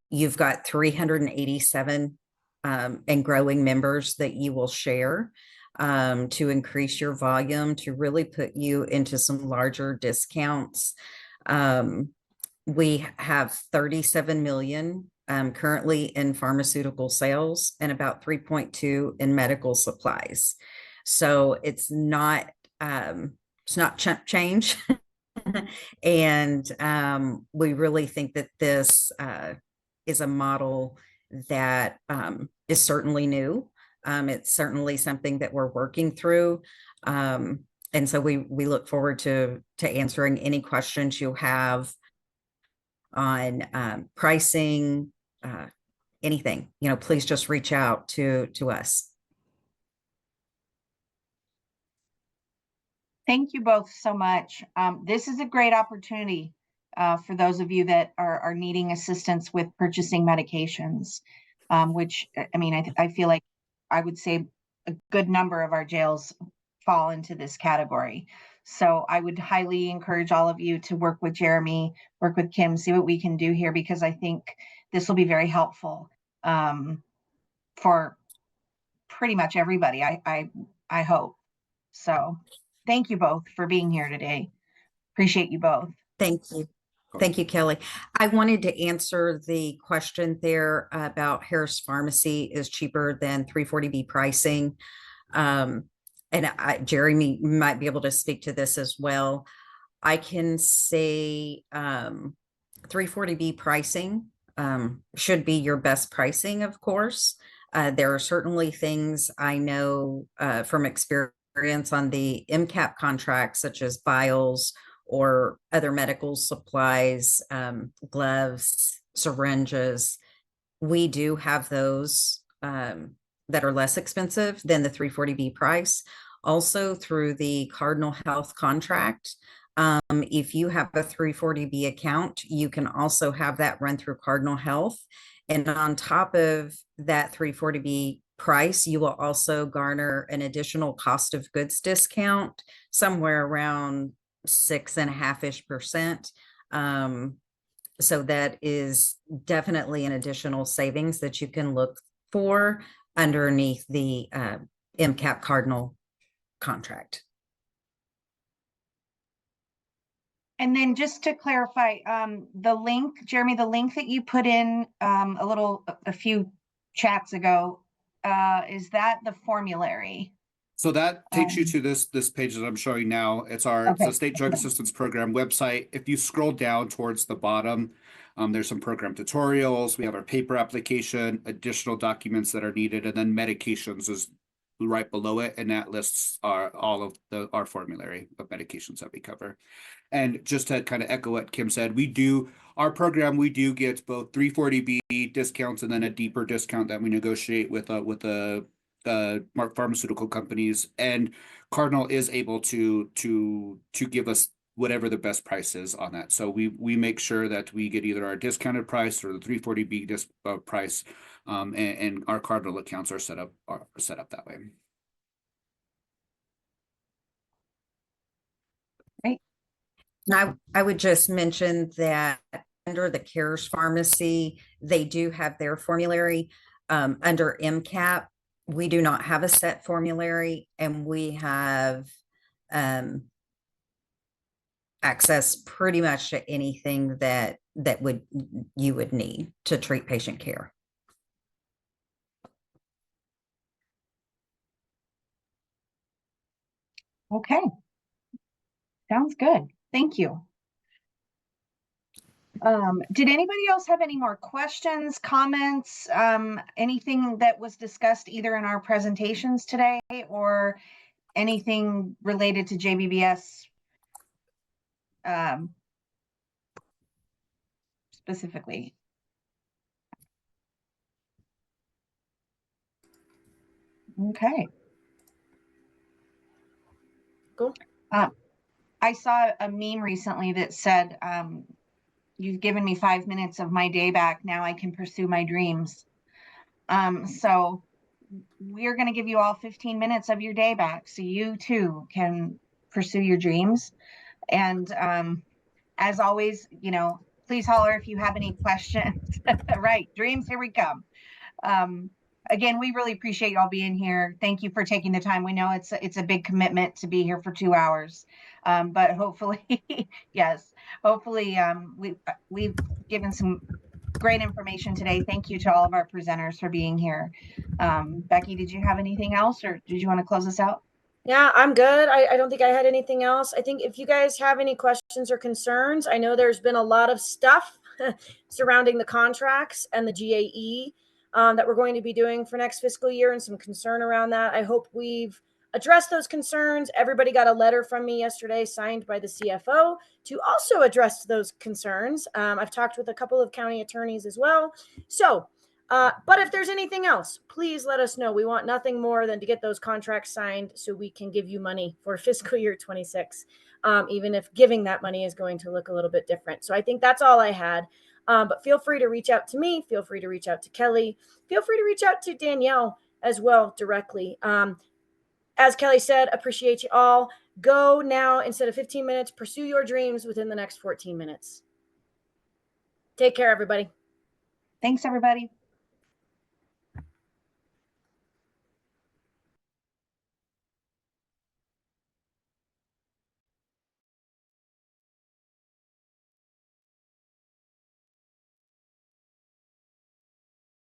you've got 387 and growing members that you will share to increase your volume, to really put you into some larger discounts. We have 37 million currently in pharmaceutical sales and about 3.2 in medical supplies. So it's not chump change. And we really think that this is a model that is certainly new. It's certainly something that we're working through. And so we look forward to answering any questions you have on pricing, anything. Please just reach out to us. Thank you both so much. This is a great opportunity for those of you that are needing assistance with purchasing medications, which, I feel like I would say a good number of our jails fall into this category. So I would highly encourage all of you to work with Jeremy, work with Kim, see what we can do here, because I think this will be very helpful for pretty much everybody, I hope. So thank you both for being here today. Appreciate you both. Thank you. Thank you, Kelly. I wanted to answer the question there about Harris Pharmacy is cheaper than 340B pricing. And Jeremy might be able to speak to this as well. I can say 340B pricing should be your best pricing, of course. There are certainly things I know from experience on the MCAP contracts, such as vials or other medical supplies, gloves, syringes. We do have those that are less expensive than the 340B price. Also through the Cardinal Health contract, if you have a 340B account, you can also have that run through Cardinal Health. And on top of that 340B price, you will also garner an additional cost of goods discount, somewhere around 6.5%. So that is definitely an additional savings that you can look for underneath the MCAP Cardinal contract. And then just to clarify, the link, Jeremy, the link that you put in a few chats ago, is that the formulary? So that takes you to this page that I'm showing now. It's the State Drug Assistance Program website. If you scroll down towards the bottom, there's some program tutorials. We have our paper application, additional documents that are needed, and then medications is right below it, and that lists all of our formulary of medications that we cover. And just to kind of echo what Kim said, we do get both 340B discounts and then a deeper discount that we negotiate with the pharmaceutical companies, and Cardinal is able to give us whatever the best price is on that. So we make sure that we get either our discounted price or the 340B price, and our Cardinal accounts are set up that way. Right. I would just mention that under the CARES Pharmacy, they do have their formulary. Under MCAP, we do not have a set formulary, and we have access pretty much to anything that you would need to treat patient care. Okay. Sounds good. Thank you. Did anybody else have any more questions, comments, anything that was discussed either in our presentations today or anything related to JBBS specifically? Okay. Cool. I saw a meme recently that said, you've given me 5 minutes of my day back. Now I can pursue my dreams. So we're going to give you all 15 minutes of your day back so you too can pursue your dreams. And as always, please holler if you have any questions. Right, dreams, here we come. Again, we really appreciate y'all being here. Thank you for taking the time. We know it's a big commitment to be here for 2 hours, but hopefully, yes, hopefully we've given some great information today. Thank you to all of our presenters for being here. Becky, did you have anything else, or did you want to close us out? Yeah, I'm good. I don't think I had anything else. I think if you guys have any questions or concerns, I know there's been a lot of stuff surrounding the contracts and the GAE that we're going to be doing for next fiscal year, and some concern around that. I hope we've addressed those concerns. Everybody got a letter from me yesterday signed by the CFO to also address those concerns. I've talked with a couple of county attorneys as well. So, but if there's anything else, please let us know. We want nothing more than to get those contracts signed so we can give you money for fiscal year 26, even if giving that money is going to look a little bit different. So I think that's all I had. But feel free to reach out to me. Feel free to reach out to Kelly. Feel free to reach out to Danielle as well directly. As Kelly said, appreciate you all. Go now, instead of 15 minutes, pursue your dreams within the next 14 minutes. Take care, everybody. Thanks, everybody.